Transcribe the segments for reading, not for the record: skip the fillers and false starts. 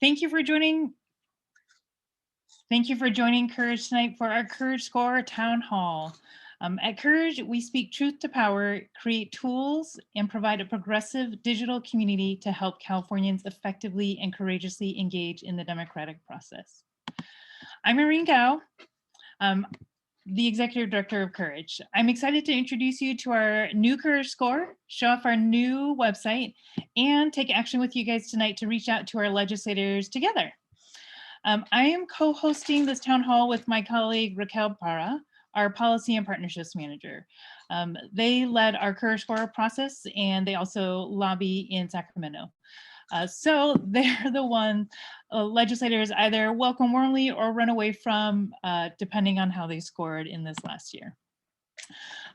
Thank you for joining. Thank you for joining Courage tonight for our Courage Score Town Hall. At Courage, we speak truth to power, create tools, and provide a progressive digital community to help Californians effectively and courageously engage in the democratic process. I'm Irene Gao, the Executive Director of Courage. I'm excited to introduce you to our new Courage Score, show off our new website, and take action with you guys tonight to reach out to our legislators together. I am co-hosting this town hall with my colleague Raquel Parra, our Policy and Partnerships Manager. They led our Courage Score process, and they also lobby in Sacramento. So they're the one legislators either welcome warmly or run away from, depending on how they scored in this last year.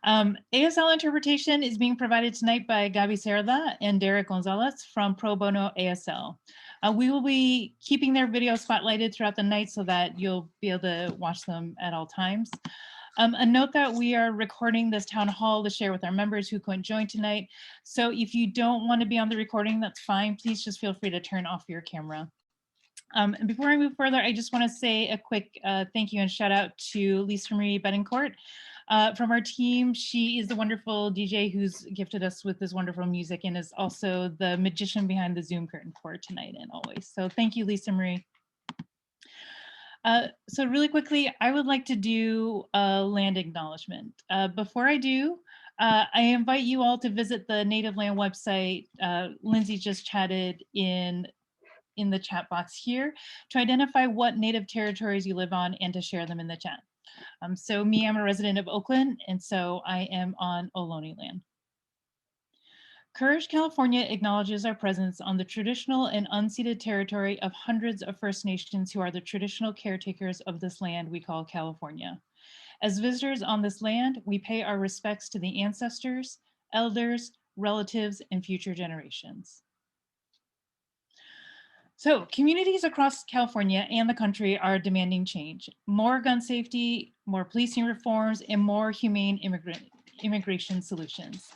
ASL interpretation is being provided tonight by Gabi Cerda and Derek Gonzalez from Pro Bono ASL. We will be keeping their video spotlighted throughout the night so that you'll be able to watch them at all times. A note that we are recording this town hall to share with our members who couldn't join tonight. So if you don't want to be on the recording, that's fine. Please just feel free to turn off your camera. And before I move further, I just want to say a quick thank you and shout out to Lisa Marie Betancourt from our team. She is the wonderful DJ who's gifted us with this wonderful music and is also the magician behind the Zoom curtain for tonight and always. So thank you, Lisa Marie. So really quickly, I would like to do a land acknowledgement. Before I do, I invite you all to visit the Native Land website. Lindsay just chatted in the chat box here to identify what Native territories you live on and to share them in the chat. So me, I'm a resident of Oakland, and so I am on Ohlone land. Courage California acknowledges our presence on the traditional and unceded territory of hundreds of First Nations who are the traditional caretakers of this land we call California. As visitors on this land, we pay our respects to the ancestors, elders, relatives, and future generations. So communities across California and the country are demanding change. More gun safety, more policing reforms, and more humane immigration solutions.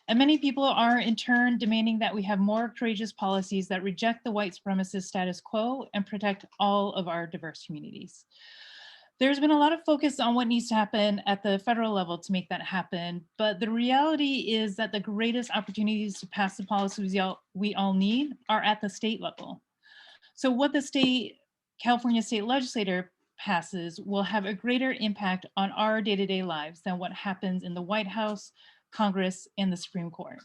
And many people are in turn demanding that we have more courageous policies that reject the white supremacist status quo and protect all of our diverse communities. There's been a lot of focus on what needs to happen at the federal level to make that happen, but the reality is that the greatest opportunities to pass the policies we all need are at the state level. So what the California state legislator passes will have a greater impact on our day-to-day lives than what happens in the White House, Congress, and the Supreme Court.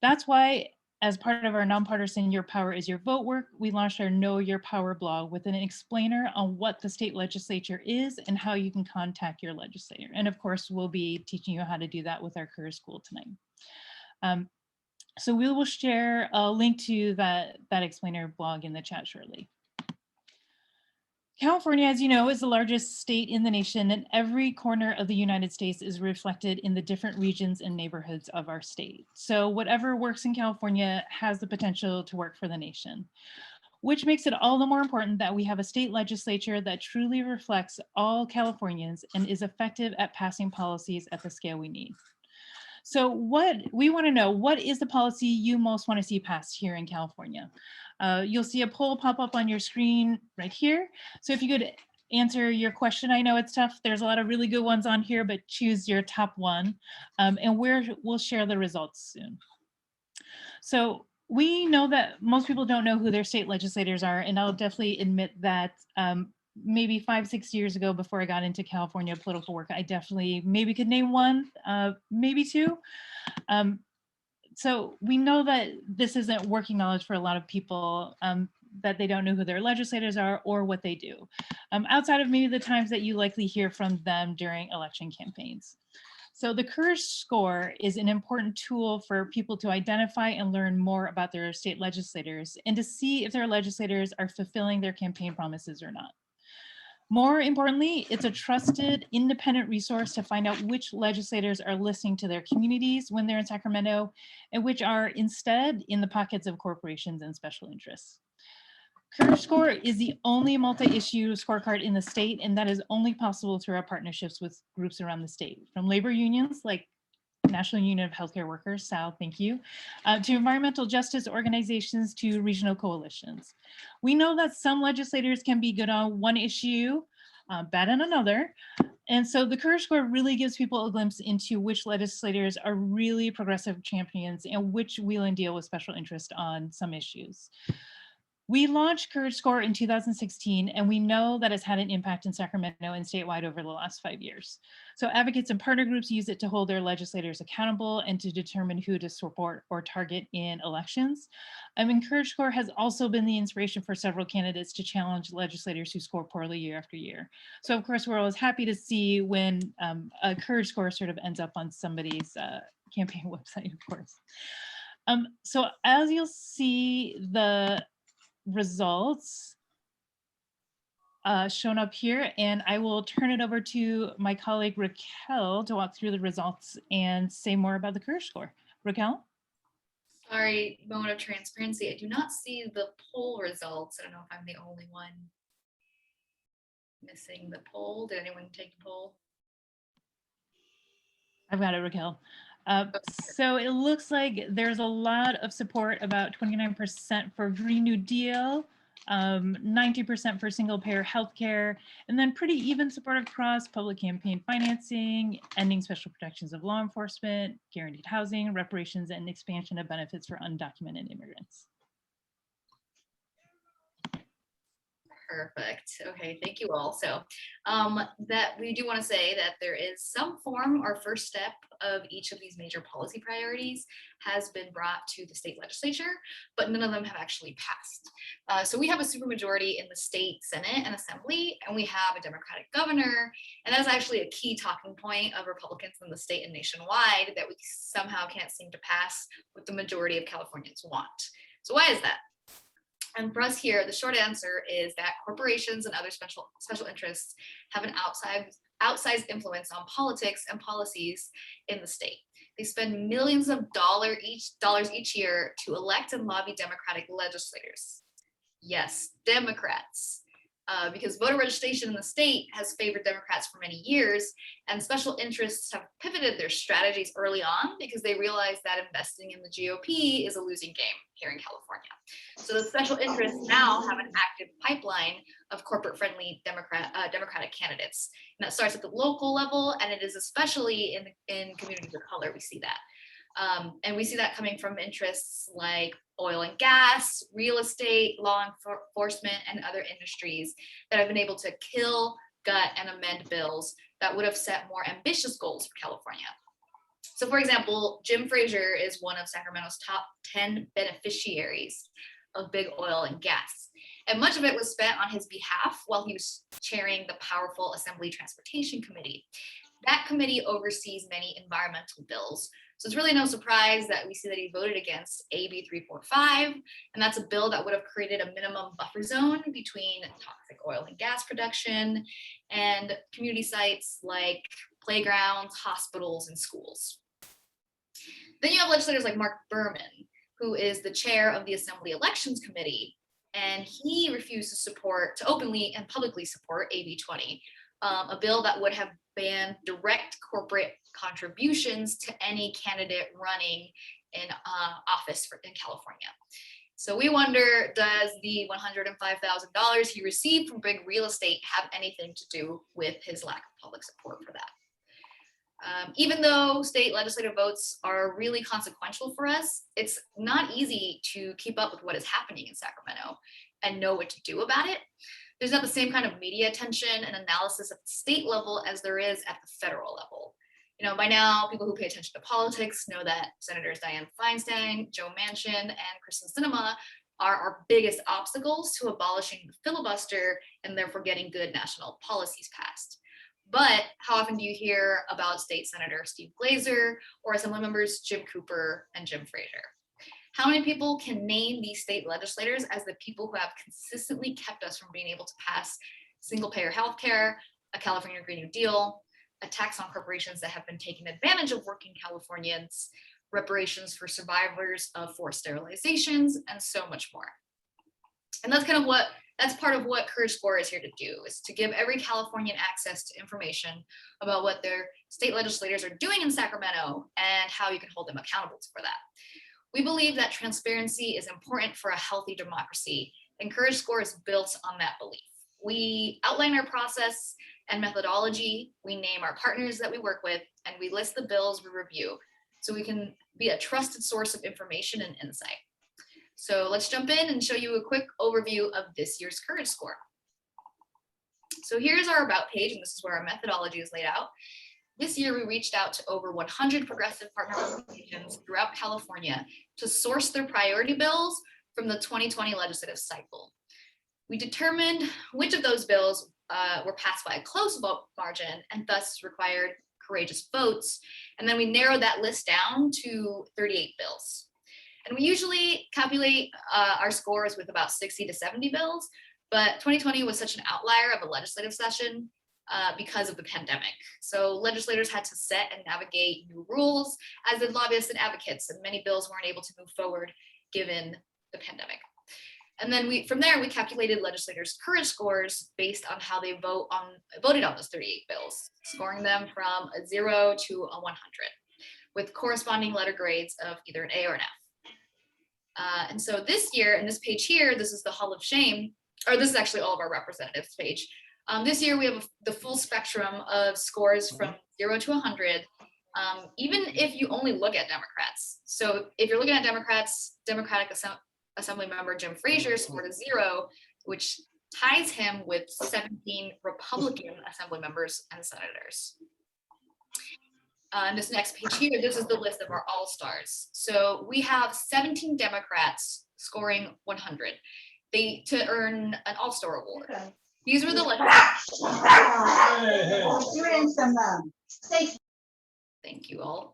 That's why, as part of our nonpartisan Your Power is Your Vote work, we launched our Know Your Power blog with an explainer on what the state legislature is and how you can contact your legislator. And of course, we'll be teaching you how to do that with our Career School tonight. So we will share a link to that explainer blog in the chat shortly. California, as you know, is the largest state in the nation, and every corner of the United States is reflected in the different regions and neighborhoods of our state. So whatever works in California has the potential to work for the nation, which makes it all the more important that we have a state legislature that truly reflects all Californians and is effective at passing policies at the scale we need. So what we want to know, what is the policy you most want to see passed here in California? You'll see a poll pop up on your screen right here. So if you could answer your question, I know it's tough. There's a lot of really good ones on here, but choose your top one, and we'll share the results soon. So we know that most people don't know who their state legislators are, and I'll definitely admit that maybe 5-6 years ago, before I got into California political work, I definitely maybe could name one, maybe two. So we know that this isn't working knowledge for a lot of people, that they don't know who their legislators are or what they do, outside of maybe the times that you likely hear from them during election campaigns. So the Courage Score is an important tool for people to identify and learn more about their state legislators and to see if their legislators are fulfilling their campaign promises or not. More importantly, it's a trusted, independent resource to find out which legislators are listening to their communities when they're in Sacramento and which are instead in the pockets of corporations and special interests. Courage Score is the only multi-issue scorecard in the state, and that is only possible through our partnerships with groups around the state, from labor unions like National Union of Healthcare Workers, Sal, thank you, to environmental justice organizations, to regional coalitions. We know that some legislators can be good on one issue, bad on another. And so the Courage Score really gives people a glimpse into which legislators are really progressive champions and which wheel and deal with special interest on some issues. We launched Courage Score in 2016, and we know that it's had an impact in Sacramento and statewide over the last 5 years. So advocates and partner groups use it to hold their legislators accountable and to determine who to support or target in elections. Courage Score has also been the inspiration for several candidates to challenge legislators who score poorly year after year. So of course, we're always happy to see when a Courage Score sort of ends up on somebody's campaign website, of course. So as you'll see, the results shown up here, and I will turn it over to my colleague Raquel to walk through the results and say more about the Courage Score. Raquel? Sorry, moment of transparency. I do not see the poll results. I don't know if I'm the only one missing the poll. Did anyone take the poll? I've got it, Raquel. So it looks like there's a lot of support, about 29% for Green New Deal, 90% for single payer healthcare, and then pretty even support across public campaign financing, ending special protections of law enforcement, guaranteed housing, reparations, and expansion of benefits for undocumented immigrants. Perfect. Okay, thank you all. So that we do want to say that there is some form or first step of each of these major policy priorities has been brought to the state legislature, but none of them have actually passed. So we have a supermajority in the state Senate and Assembly, and we have a Democratic governor, and that's actually a key talking point of Republicans in the state and nationwide that we somehow can't seem to pass what the majority of Californians want. So why is that? And for us here, the short answer is that corporations and other special interests have an outsized influence on politics and policies in the state. They spend millions of dollars each year to elect and lobby Democratic legislators. Yes, Democrats. Because voter registration in the state has favored Democrats for many years, and special interests have pivoted their strategies early on because they realize that investing in the GOP is a losing game here in California. So the special interests now have an active pipeline of corporate-friendly Democratic candidates, and that starts at the local level, and it is especially in communities of color we see that. And we see that coming from interests like oil and gas, real estate, law enforcement, and other industries that have been able to kill, gut, and amend bills that would have set more ambitious goals for California. So for example, Jim Frazier is one of Sacramento's top 10 beneficiaries of big oil and gas. And much of it was spent on his behalf while he was chairing the powerful Assembly Transportation Committee. That committee oversees many environmental bills. So it's really no surprise that we see that he voted against AB 345, and that's a bill that would have created a minimum buffer zone between toxic oil and gas production and community sites like playgrounds, hospitals, and schools. Then you have legislators like Mark Berman, who is the chair of the Assembly Elections Committee, and he refused to openly and publicly support AB 20, a bill that would have banned direct corporate contributions to any candidate running in office in California. So we wonder, does the $105,000 he received from big real estate have anything to do with his lack of public support for that? Even though state legislative votes are really consequential for us, it's not easy to keep up with what is happening in Sacramento and know what to do about it. There's not the same kind of media attention and analysis at the state level as there is at the federal level. You know, by now, people who pay attention to politics know that Senators Dianne Feinstein, Joe Manchin, and Kristen Sinema are our biggest obstacles to abolishing the filibuster and therefore getting good national policies passed. But how often do you hear about State Senator Steve Glazer or Assembly members Jim Cooper and Jim Frazier? How many people can name these state legislators as the people who have consistently kept us from being able to pass single-payer healthcare, a California Green New Deal, a tax on corporations that have been taking advantage of working Californians, reparations for survivors of forced sterilizations, and so much more? And that's kind of what That's part of what Courage Score is here to do, is to give every Californian access to information about what their state legislators are doing in Sacramento and how you can hold them accountable for that. We believe that transparency is important for a healthy democracy, and Courage Score is built on that belief. We outline our process and methodology, we name our partners that we work with, and we list the bills we review so we can be a trusted source of information and insight. So let's jump in and show you a quick overview of this year's Courage Score. So here's our about page, and this is where our methodology is laid out. This year, we reached out to over 100 progressive partner organizations throughout California to source their priority bills from the 2020 legislative cycle. We determined which of those bills were passed by a close vote margin and thus required courageous votes. And then we narrowed that list down to 38 bills. And we usually calculate our scores with about 60 to 70 bills, but 2020 was such an outlier of a legislative session because of the pandemic. So legislators had to set and navigate new rules, as did lobbyists and advocates, and many bills weren't able to move forward given the pandemic. And then from there, we calculated legislators' courage scores based on how they voted on those 38 bills, scoring them from a 0 to a 100, with corresponding letter grades of either an A or an F. And so this year, in this page here, this is the Hall of Shame, or this is actually all of our representatives page. This year, we have the full spectrum of scores from 0 to 100, even if you only look at Democrats. So if you're looking at Democrats, Democratic Assemblymember Jim Frazier scored a 0, which ties him with 17 Republican Assembly members and senators. This next page here, this is the list of our all-stars. So we have 17 Democrats scoring 100 to earn an all-star award. Okay. These were the Thank you all.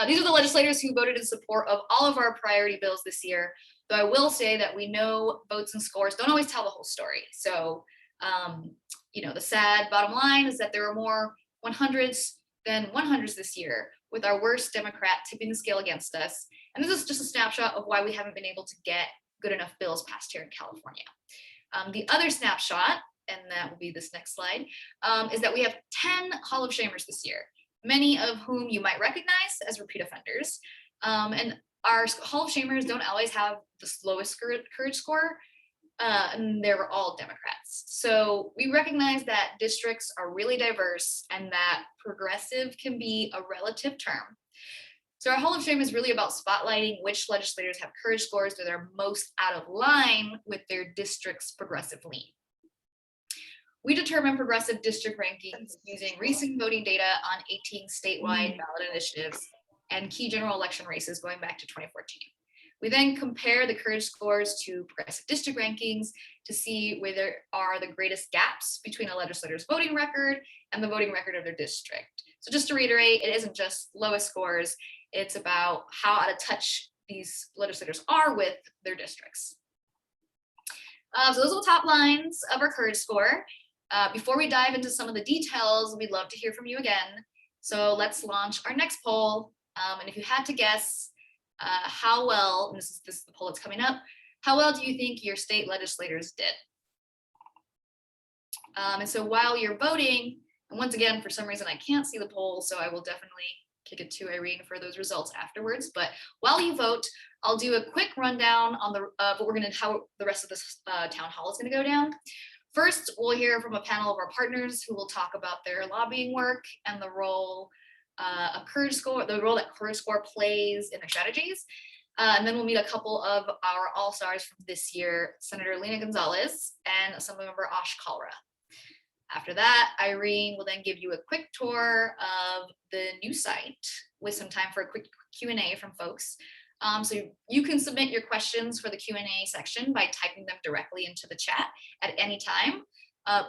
These are the legislators who voted in support of all of our priority bills this year. Though I will say that we know votes and scores don't always tell the whole story. So, the sad bottom line is that there are more 100s than 100s this year, with our worst Democrat tipping the scale against us. And this is just a snapshot of why we haven't been able to get good enough bills passed here in California. The other snapshot, and that will be this next slide, is that we have 10 Hall of Shamers this year, many of whom you might recognize as repeat offenders. And our Hall of Shamers don't always have the lowest courage score, and they're all Democrats. So we recognize that districts are really diverse and that progressive can be a relative term. So our Hall of Shame is really about spotlighting which legislators have courage scores that are most out of line with their district's progressive lean. We determine progressive district rankings using recent voting data on 18 statewide ballot initiatives and key general election races going back to 2014. We then compare the courage scores to progressive district rankings to see where there are the greatest gaps between a legislator's voting record and the voting record of their district. So just to reiterate, it isn't just lowest scores, it's about how out of touch these legislators are with their districts. So those are the top lines of our courage score. Before we dive into some of the details, we'd love to hear from you again. So let's launch our next poll. And if you had to guess how well, and this is the poll that's coming up, how well do you think your state legislators did? And so while you're voting, and once again, for some reason, I can't see the poll, so I will definitely kick it to Irene for those results afterwards. But while you vote, I'll do a quick rundown on how the rest of this town hall is going to go down. First, we'll hear from a panel of our partners who will talk about their lobbying work and the role of Courage Score, the role that Courage Score plays in their strategies. And then we'll meet a couple of our all-stars from this year, Senator Lena Gonzalez and Assemblymember Kalra. After that, Irene will then give you a quick tour of the new site with some time for a quick Q&A from folks. So you can submit your questions for the Q&A section by typing them directly into the chat at any time.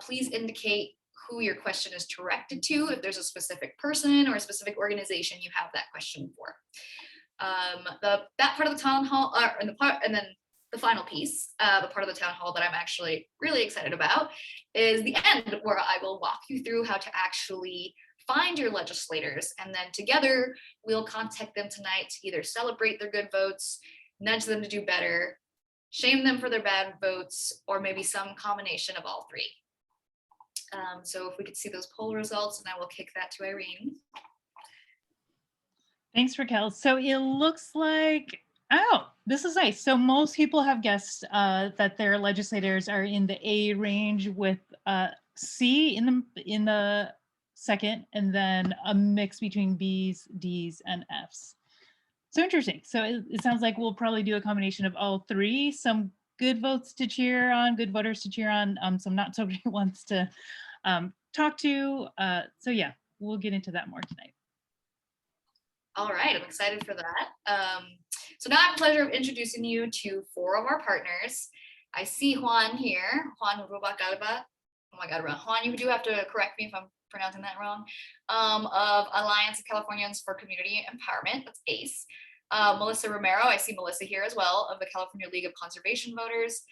Please indicate who your question is directed to, if there's a specific person or a specific organization you have that question for. That part of the town hall, and then the final piece, the part of the town hall that I'm actually really excited about, is the end, where I will walk you through how to actually find your legislators, and then together we'll contact them tonight to either celebrate their good votes, nudge them to do better, shame them for their bad votes, or maybe some combination of all three. So if we could see those poll results, and I will kick that to Irene. Thanks, Raquel. So it looks like, oh, this is nice. So most people have guessed that their legislators are in the A range, with C in the second, and then a mix between B's, D's, and F's. So interesting. So it sounds like we'll probably do a combination of all three. Some good votes to cheer on, good voters to cheer on, some not so great ones to talk to. So yeah, we'll get into that more tonight. All right, I'm excited for that. So now I have the pleasure of introducing you to 4 of our partners. I see Juan here, Juan Rubalcaba. Oh my God, Juan, you do have to correct me if I'm pronouncing that wrong. Of Alliance of Californians for Community Empowerment, that's ACE. Melissa Romero, I see Melissa here as well, of the California League of Conservation Voters.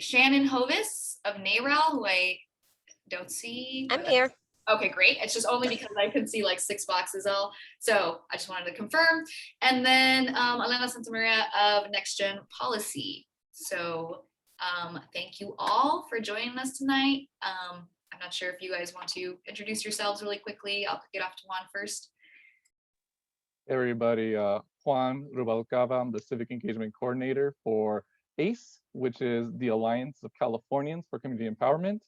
Shannon Hovis of NARAL, who I don't see. I'm here. Okay, great. It's just only because I can see like 6 boxes all. So I just wanted to confirm. And then Lena of NextGen Policy. So thank you all for joining us tonight. I'm not sure if you guys want to introduce yourselves really quickly. I'll kick it off to Juan first. Hey everybody, Juan Rubalcaba. I'm the Civic Engagement Coordinator for ACE, which is the Alliance of Californians for Community Empowerment.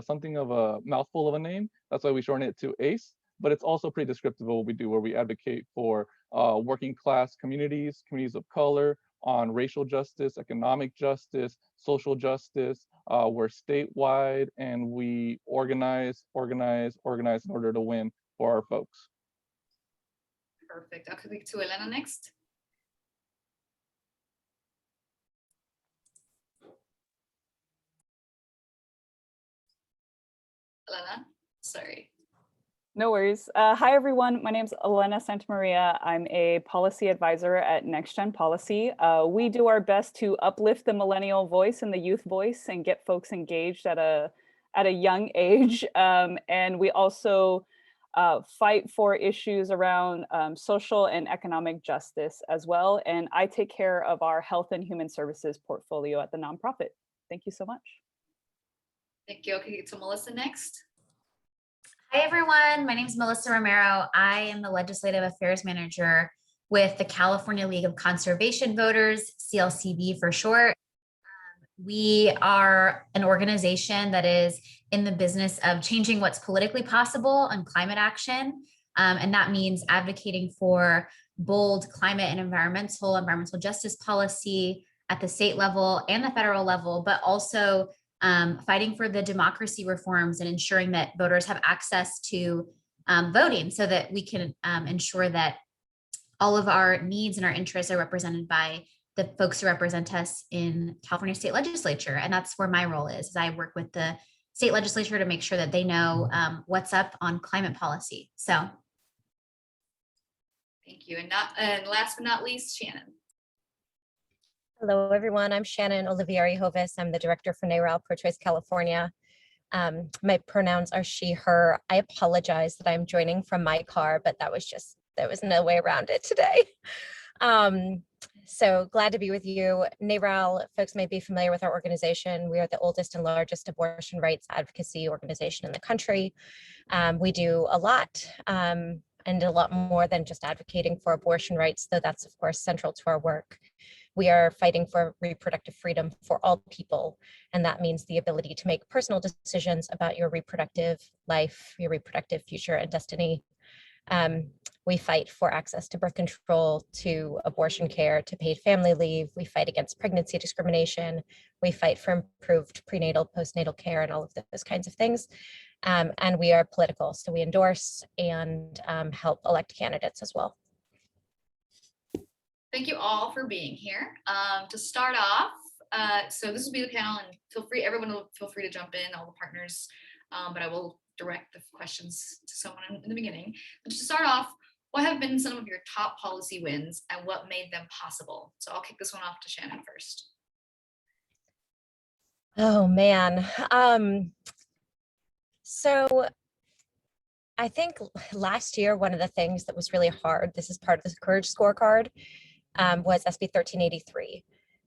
Something of a mouthful of a name. That's why we shorten it to ACE, but it's also pretty descriptive of what we do, where we advocate for working class communities, communities of color, on racial justice, economic justice, social justice. We're statewide, and we organize in order to win for our folks. Perfect. I'll click to Elena next. Elena, sorry. No worries. Hi, everyone. My name is Lena Santamaria. I'm a policy advisor at NextGen Policy. We do our best to uplift the millennial voice and the youth voice and get folks engaged at a young age. And we also fight for issues around social and economic justice as well. And I take care of our health and human services portfolio at the nonprofit. Thank you so much. Thank you. Okay, so Melissa next. Hi, everyone. My name is Melissa Romero. I am the Legislative Affairs Manager with the California League of Conservation Voters, CLCV for short. We are an organization that is in the business of changing what's politically possible on climate action. And that means advocating for bold climate and environmental justice policy at the state level and the federal level, but also fighting for the democracy reforms and ensuring that voters have access to voting so that we can ensure that all of our needs and our interests are represented by the folks who represent us in California state legislature. And that's where my role is I work with the state legislature to make sure that they know what's up on climate policy. So. Thank you. And last but not least, Shannon. Hello, everyone. I'm Shannon Olivieri Hovis. I'm the director for NARAL Pro-Choice California. My pronouns are she, her. I apologize that I'm joining from my car, but there was no way around it today. So glad to be with you. NARAL, folks may be familiar with our organization. We are the oldest and largest abortion rights advocacy organization in the country. We do a lot and a lot more than just advocating for abortion rights, though that's of course central to our work. We are fighting for reproductive freedom for all people, and that means the ability to make personal decisions about your reproductive life, your reproductive future and destiny. We fight for access to birth control, to abortion care, to paid family leave. We fight against pregnancy discrimination. We fight for improved prenatal, postnatal care, and all of those kinds of things. And we are political, so we endorse and help elect candidates as well. Thank you all for being here. To start off, so this will be the panel, and everyone will feel free to jump in, all the partners, but I will direct the questions to someone in the beginning. But to start off, what have been some of your top policy wins and what made them possible? So I'll kick this one off to Shannon first. Oh man. So I think last year, one of the things that was really hard, this is part of the Courage Scorecard, was SB 1383.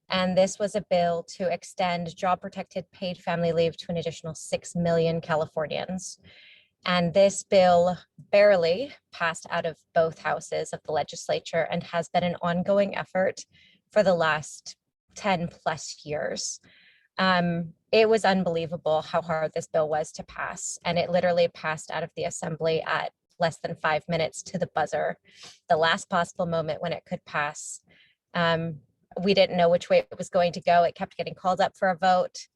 And this was a bill to extend job protected paid family leave to an additional 6 million Californians. And this bill barely passed out of both houses of the legislature and has been an ongoing effort for the last 10 plus years. It was unbelievable how hard this bill was to pass. And it literally passed out of the assembly at less than 5 minutes to the buzzer, the last possible moment when it could pass. We didn't know which way it was going to go. It kept getting called up for a vote.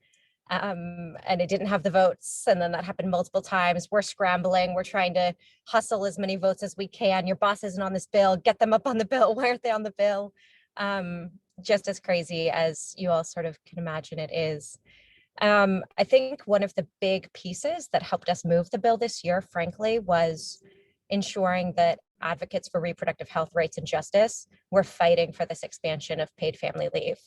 And it didn't have the votes. And then that happened multiple times. We're scrambling. We're trying to hustle as many votes as we can. Your boss isn't on this bill. Get them up on the bill. Why aren't they on the bill? Just as crazy as you all sort of can imagine it is. I think one of the big pieces that helped us move the bill this year, frankly, was ensuring that advocates for reproductive health rights and justice were fighting for this expansion of paid family leave.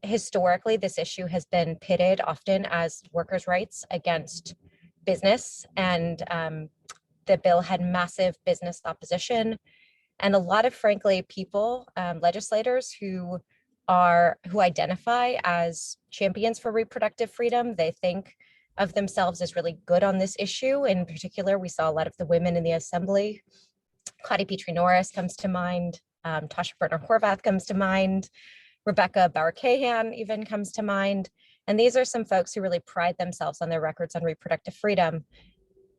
Historically, this issue has been pitted often as workers' rights against business, and the bill had massive business opposition. And a lot of, frankly, people, legislators who identify as champions for reproductive freedom, they think of themselves as really good on this issue. In particular, we saw a lot of the women in the assembly. Claudia Petrie-Norris comes to mind. Tasha Burner-Horvath comes to mind. Rebecca Bauer-Cahan even comes to mind. And these are some folks who really pride themselves on their records on reproductive freedom,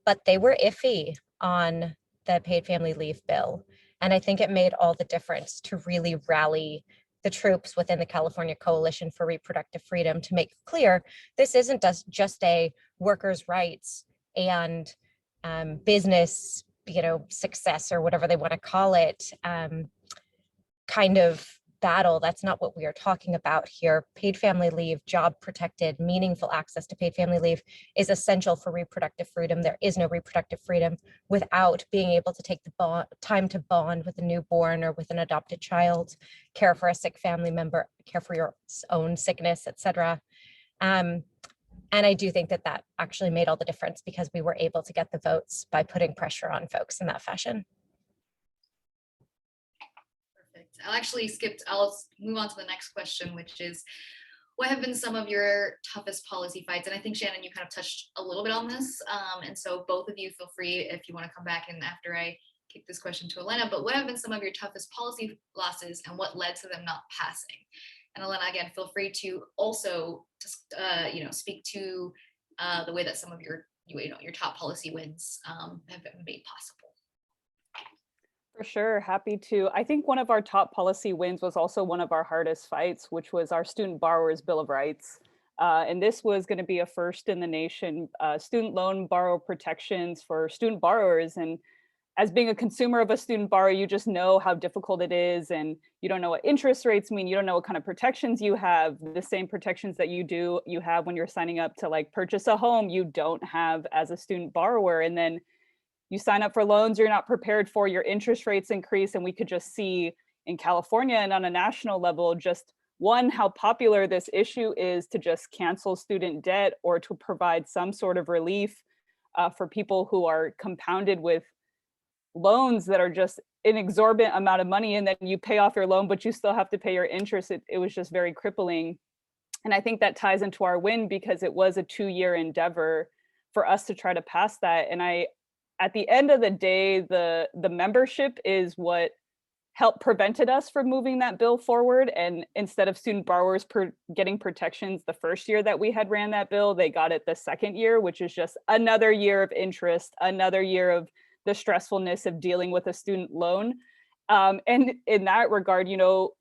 but they were iffy on the paid family leave bill. And I think it made all the difference to really rally the troops within the California Coalition for Reproductive Freedom to make clear this isn't just a workers' rights and business, success or whatever they want to call it, kind of battle. That's not what we are talking about here. Paid family leave, job protected, meaningful access to paid family leave is essential for reproductive freedom. There is no reproductive freedom without being able to take the time to bond with a newborn or with an adopted child, care for a sick family member, care for your own sickness, etc. And I do think that actually made all the difference because we were able to get the votes by putting pressure on folks in that fashion. I'll move on to the next question, which is, what have been some of your toughest policy fights? And I think, Shannon, you kind of touched a little bit on this. And so both of you feel free if you want to come back in after I kick this question to Elena, but what have been some of your toughest policy losses and what led to them not passing? And Elena, again, feel free to also just, speak to the way that some of your top policy wins have been made possible. For sure, happy to. I think one of our top policy wins was also one of our hardest fights, which was our Student Borrowers Bill of Rights. And this was going to be a first in the nation, student loan borrower protections for student borrowers. And as being a consumer of a student borrower, you just know how difficult it is. And you don't know what interest rates mean. You don't know what kind of protections you have. The same protections that you have when you're signing up to purchase a home, you don't have as a student borrower. And then you sign up for loans you're not prepared for, your interest rates increase. And we could just see in California and on a national level, just one, how popular this issue is to just cancel student debt or to provide some sort of relief for people who are compounded with loans that are just an exorbitant amount of money, and then you pay off your loan, but you still have to pay your interest. It was just very crippling. And I think that ties into our win because it was a 2-year endeavor for us to try to pass that. And at the end of the day, the membership is what prevented us from moving that bill forward. And instead of student borrowers getting protections the first year that we had ran that bill, they got it the second year, which is just another year of interest, another year of the stressfulness of dealing with a student loan. And in that regard,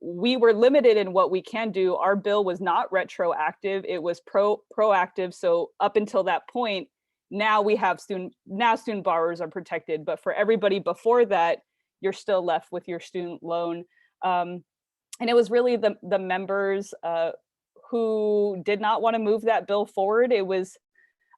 we were limited in what we can do. Our bill was not retroactive, it was proactive. So up until that point, now we have student borrowers are protected, but for everybody before that, you're still left with your student loan. And it was really the members who did not want to move that bill forward. It was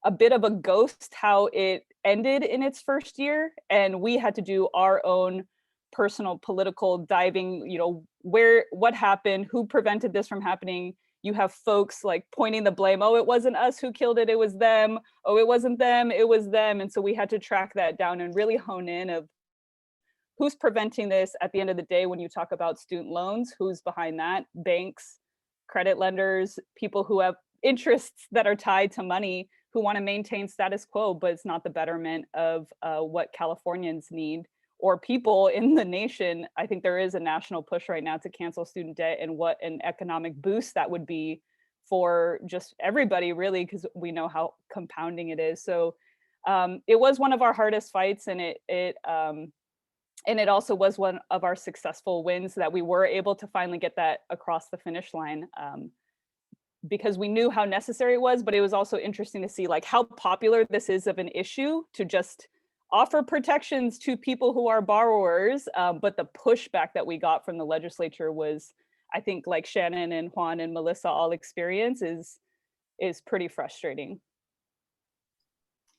a bit of a ghost how it ended in its first year. And we had to do our own personal political diving, what happened, who prevented this from happening. You have folks pointing the blame. Oh, it wasn't us who killed it, it was them. Oh, it wasn't them, it was them. And so we had to track that down and really hone in of who's preventing this at the end of the day when you talk about student loans? Who's behind that? Banks, credit lenders, people who have interests that are tied to money, who want to maintain status quo, but it's not the betterment of what Californians need or people in the nation. I think there is a national push right now to cancel student debt, and what an economic boost that would be for just everybody, really, because we know how compounding it is. So it was one of our hardest fights, and it also was one of our successful wins, that we were able to finally get that across the finish line, because we knew how necessary it was. But it was also interesting to see like how popular this is of an issue to just offer protections to people who are borrowers. But the pushback that we got from the legislature was, I think, like Shannon and Juan and Melissa all experience, is pretty frustrating.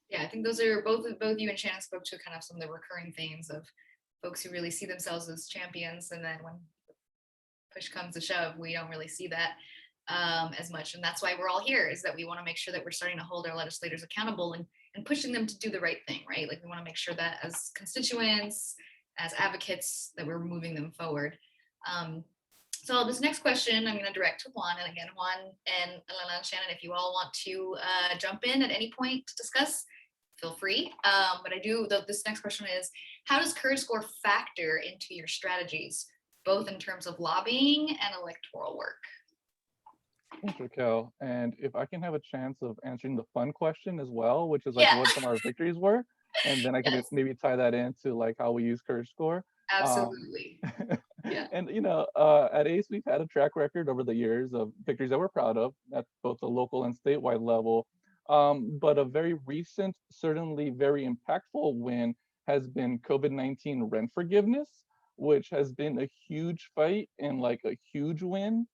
Yeah, I think those are both you and Shannon spoke to kind of some of the recurring themes of folks who really see themselves as champions, and then when push comes to shove, we don't really see that as much. And that's why we're all here, is that we want to make sure that we're starting to hold our legislators accountable and pushing them to do the right thing, right? Like we want to make sure that as constituents, as advocates, that we're moving them forward. So this next question I'm going to direct to Juan, and again, Juan and Lena and Shannon, if you all want to jump in at any point to discuss, feel free. But this next question is, how does Courage Score factor into your strategies, both in terms of lobbying and electoral work? Thanks, Raquel. And if I can have a chance of answering the fun question as well, which is like what some of our victories were, and then I can just maybe tie that into like how we use Courage Score. Absolutely. Yeah. And at ACE, we've had a track record over the years of victories that we're proud of at both the local and statewide level. But a very recent, certainly very impactful win has been COVID-19 rent forgiveness, which has been a huge fight and like a huge win.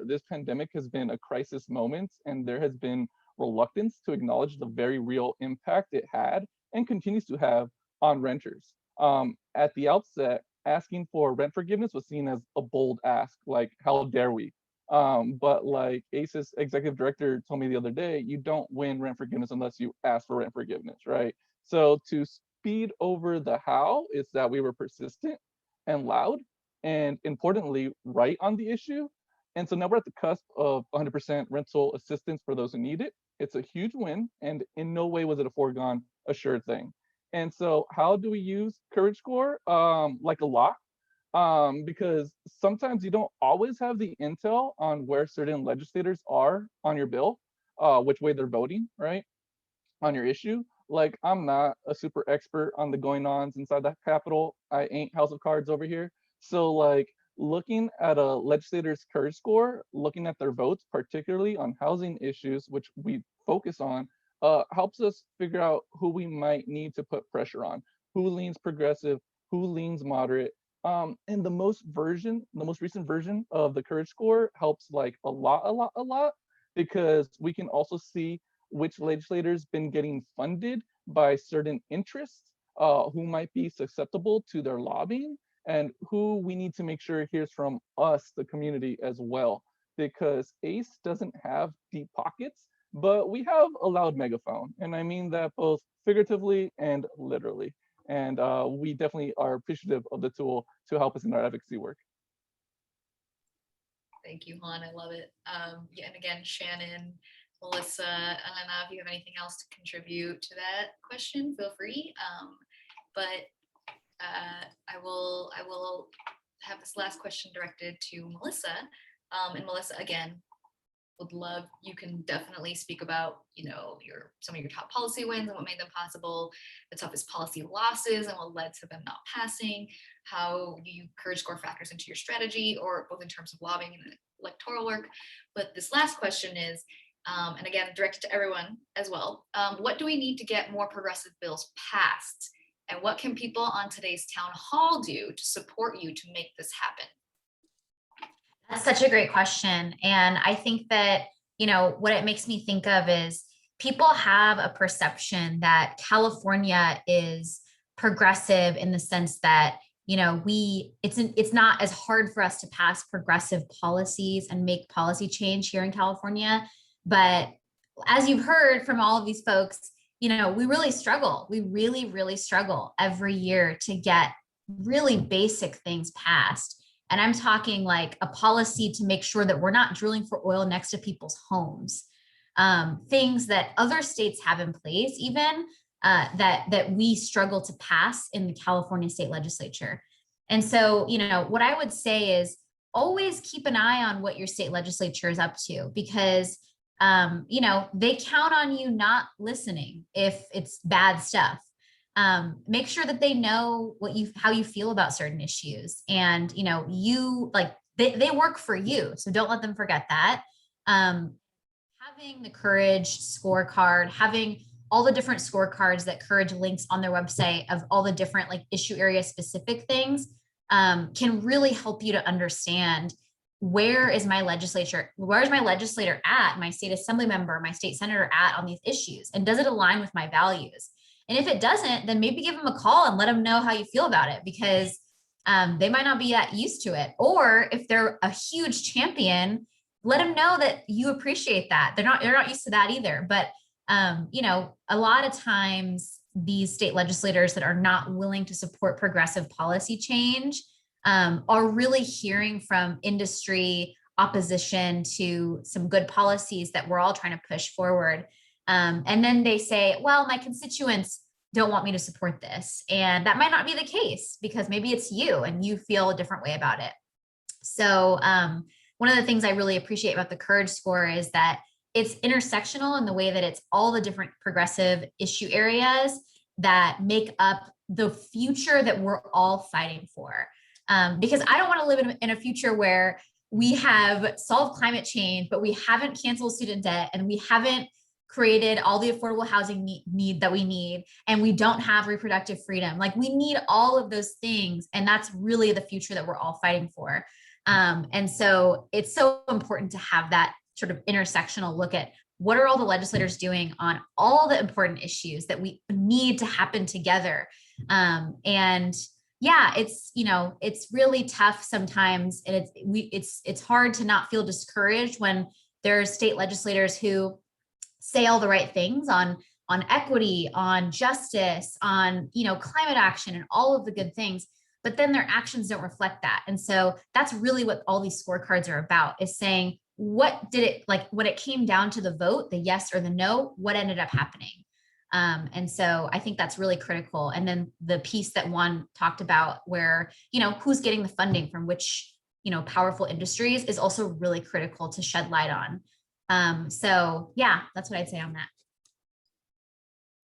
This pandemic has been a crisis moment, and there has been reluctance to acknowledge the very real impact it had and continues to have on renters. At the outset, asking for rent forgiveness was seen as a bold ask, like how dare we? But like ACE's executive director told me the other day, you don't win rent forgiveness unless you ask for rent forgiveness, right? So to speed over the how, it's that we were persistent and loud, and importantly, right on the issue. And so now we're at the cusp of 100% rental assistance for those who need it. It's a huge win, and in no way was it a foregone assured thing. And so how do we use Courage Score? Like a lot, because sometimes you don't always have the intel on where certain legislators are on your bill, which way they're voting, right, on your issue. Like, I'm not a super expert on the going-ons inside the Capitol. I ain't House of Cards over here. So like looking at a legislator's Courage Score, looking at their votes, particularly on housing issues, which we focus on, helps us figure out who we might need to put pressure on, who leans progressive, who leans moderate. And the most recent version of the Courage Score helps like a lot, because we can also see which legislators been getting funded by certain interests, who might be susceptible to their lobbying, and who we need to make sure hears from us, the community, as well. Because ACE doesn't have deep pockets, but we have a loud megaphone. And I mean that both figuratively and literally. And we definitely are appreciative of the tool to help us in our advocacy work. Thank you, Juan. I love it. Yeah, and again, Shannon, Melissa, Elena, if you have anything else to contribute to that question, feel free. But I will have this last question directed to Melissa. And Melissa, again, would love, you can definitely speak about, some of your top policy wins and what made them possible, the toughest policy losses and what led to them not passing, how you Courage Score factors into your strategy, or both in terms of lobbying and electoral work. But this last question is, and again, directed to everyone as well, what do we need to get more progressive bills passed? And what can people on today's town hall do to support you to make this happen? That's such a great question. And I think that, what it makes me think of is people have a perception that California is progressive in the sense that, it's not as hard for us to pass progressive policies and make policy change here in California. But as you've heard from all of these folks, we really struggle. We really, really struggle every year to get really basic things passed. And I'm talking like a policy to make sure that we're not drilling for oil next to people's homes. Things that other states have in place, even that we struggle to pass in the California state legislature. And so, what I would say is always keep an eye on what your state legislature is up to, because they count on you not listening if it's bad stuff. Make sure that they know how you feel about certain issues, and they work for you, so don't let them forget that. Having the Courage scorecard, having all the different scorecards that Courage links on their website of all the different like issue area specific things can really help you to understand where is my legislator at, my state assembly member, my state senator at on these issues, and does it align with my values? And if it doesn't, then maybe give them a call and let them know how you feel about it, because they might not be that used to it. Or if they're a huge champion, let them know that you appreciate that. They're not used to that either. But a lot of times these state legislators that are not willing to support progressive policy change are really hearing from industry opposition to some good policies that we're all trying to push forward. And then they say, well, my constituents don't want me to support this. And that might not be the case, because maybe it's you and you feel a different way about it. So one of the things I really appreciate about the Courage score is that it's intersectional in the way that it's all the different progressive issue areas that make up the future that we're all fighting for. Because I don't want to live in a future where we have solved climate change, but we haven't canceled student debt, and we haven't created all the affordable housing need that we need, and we don't have reproductive freedom. Like, we need all of those things, and that's really the future that we're all fighting for. And so it's so important to have that sort of intersectional look at what are all the legislators doing on all the important issues that we need to happen together. And yeah, it's really tough sometimes, and it's hard to not feel discouraged when there's state legislators who say all the right things on equity, on justice, on climate action, and all of the good things, but then their actions don't reflect that. And so that's really what all these scorecards are about, is saying, what did it, like, when it came down to the vote, the yes or the no, what ended up happening? And so I think that's really critical. And then the piece that Juan talked about, where, who's getting the funding from which, powerful industries, is also really critical to shed light on. So yeah, that's what I'd say on that.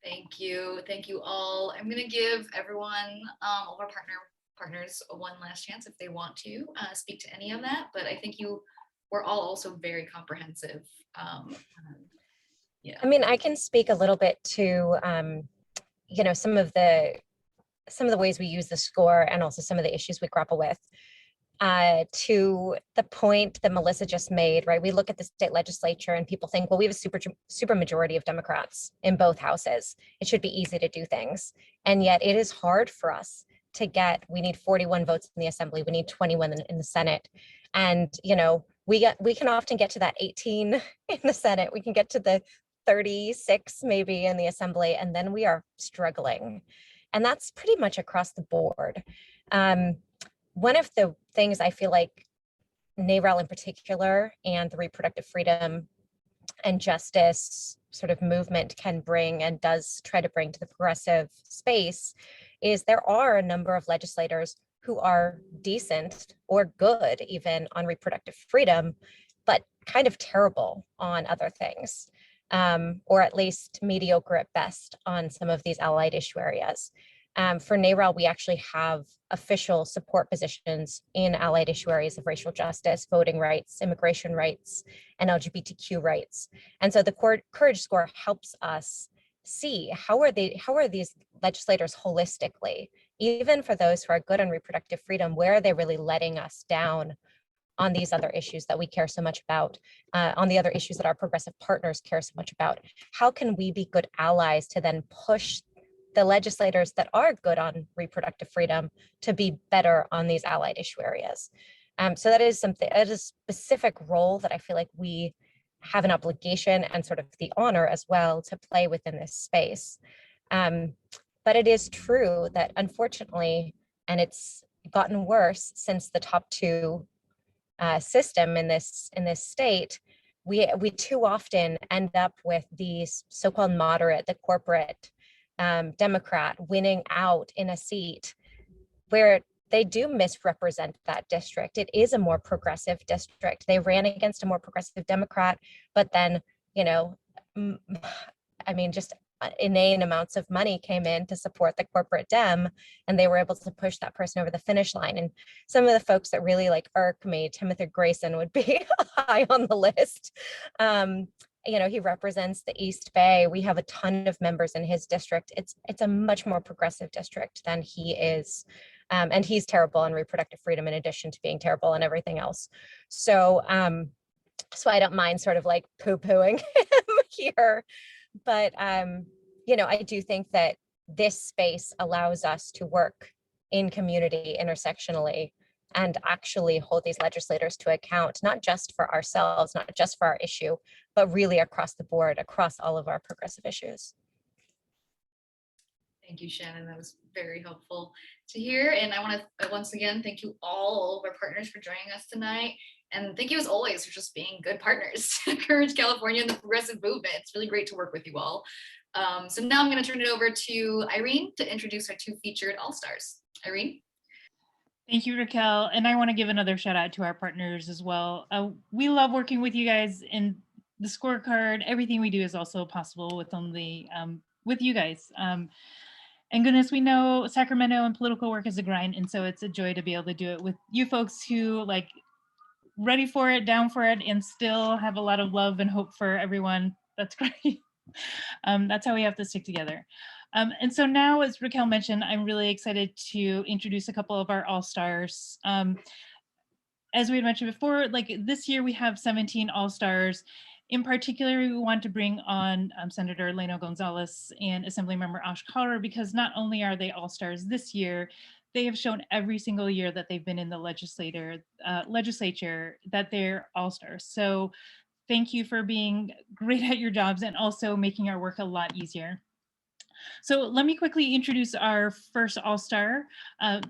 Thank you. Thank you all. I'm going to give everyone, all of our partners, one last chance if they want to speak to any of that. But I think we're all also very comprehensive. Yeah. I mean, I can speak a little bit to, some of the ways we use the score, and also some of the issues we grapple with. To the point that Melissa just made, right? We look at the state legislature and people think, well, we have a super majority of Democrats in both houses. It should be easy to do things. And yet it is hard for us to we need 41 votes in the Assembly. We need 21 in the Senate. And, we can often get to that 18 in the Senate. We can get to the 36 maybe in the Assembly, and then we are struggling. And that's pretty much across the board. One of the things I feel like NARAL in particular, and the reproductive freedom and justice sort of movement can bring, and does try to bring to the progressive space, is there are a number of legislators who are decent or good even on reproductive freedom, but kind of terrible on other things, or at least mediocre at best on some of these allied issue areas. For NARAL, we actually have official support positions in allied issue areas of racial justice, voting rights, immigration rights, and LGBTQ rights. And so the Courage score helps us see how are these legislators holistically, even for those who are good on reproductive freedom, where are they really letting us down on these other issues that we care so much about, on the other issues that our progressive partners care so much about? How can we be good allies to then push the legislators that are good on reproductive freedom to be better on these allied issue areas? So that is a specific role that I feel like we have an obligation and sort of the honor as well to play within this space. But it is true that unfortunately, And it's gotten worse since the top two system in this state. We too often end up with these so-called moderate, the corporate Democrat winning out in a seat where they do misrepresent that district. It is a more progressive district. They ran against a more progressive Democrat, but then, you know, I mean, just inane amounts of money came in to support the corporate Dem, and they were able to push that person over the finish line. And some of the folks that really like irk me, Timothy Grayson would be high on the list. You know, he represents the East Bay. We have a ton of members in his district. It's a much more progressive district than he is. And he's terrible on reproductive freedom in addition to being terrible on everything else. So, so I don't mind sort of like poo-pooing him here. But, you know, I do think that this space allows us to work in community intersectionally and actually hold these legislators to account, not just for ourselves, not just for our issue, but really across the board, across all of our progressive issues. Thank you, Shannon. That was very helpful to hear. And I want to once again thank you all of our partners for joining us tonight. And thank you as always for just being good partners. Courage California and the progressive movement. It's really great to work with you all. So now I'm going to turn it over to Irene to introduce our two featured All-Stars. Irene. Thank you, Raquel. And I want to give another shout out to our partners as well. We love working with you guys, and the scorecard, everything we do is also possible with only with you guys. And goodness, we know Sacramento and political work is a grind, and so it's a joy to be able to do it with you folks who like ready for it, down for it, and still have a lot of love and hope for everyone. That's great. That's how we have to stick together. And so now, as Raquel mentioned, I'm really excited to introduce a couple of our All-Stars. As we had mentioned before, like this year we have 17 All-Stars. In particular, we want to bring on Senator Lena Gonzalez and Assemblymember Kalra, because not only are they All-Stars this year, they have shown every single year that they've been in the legislature that they're All-Stars. So thank you for being great at your jobs and also making our work a lot easier. So let me quickly introduce our first All-Star.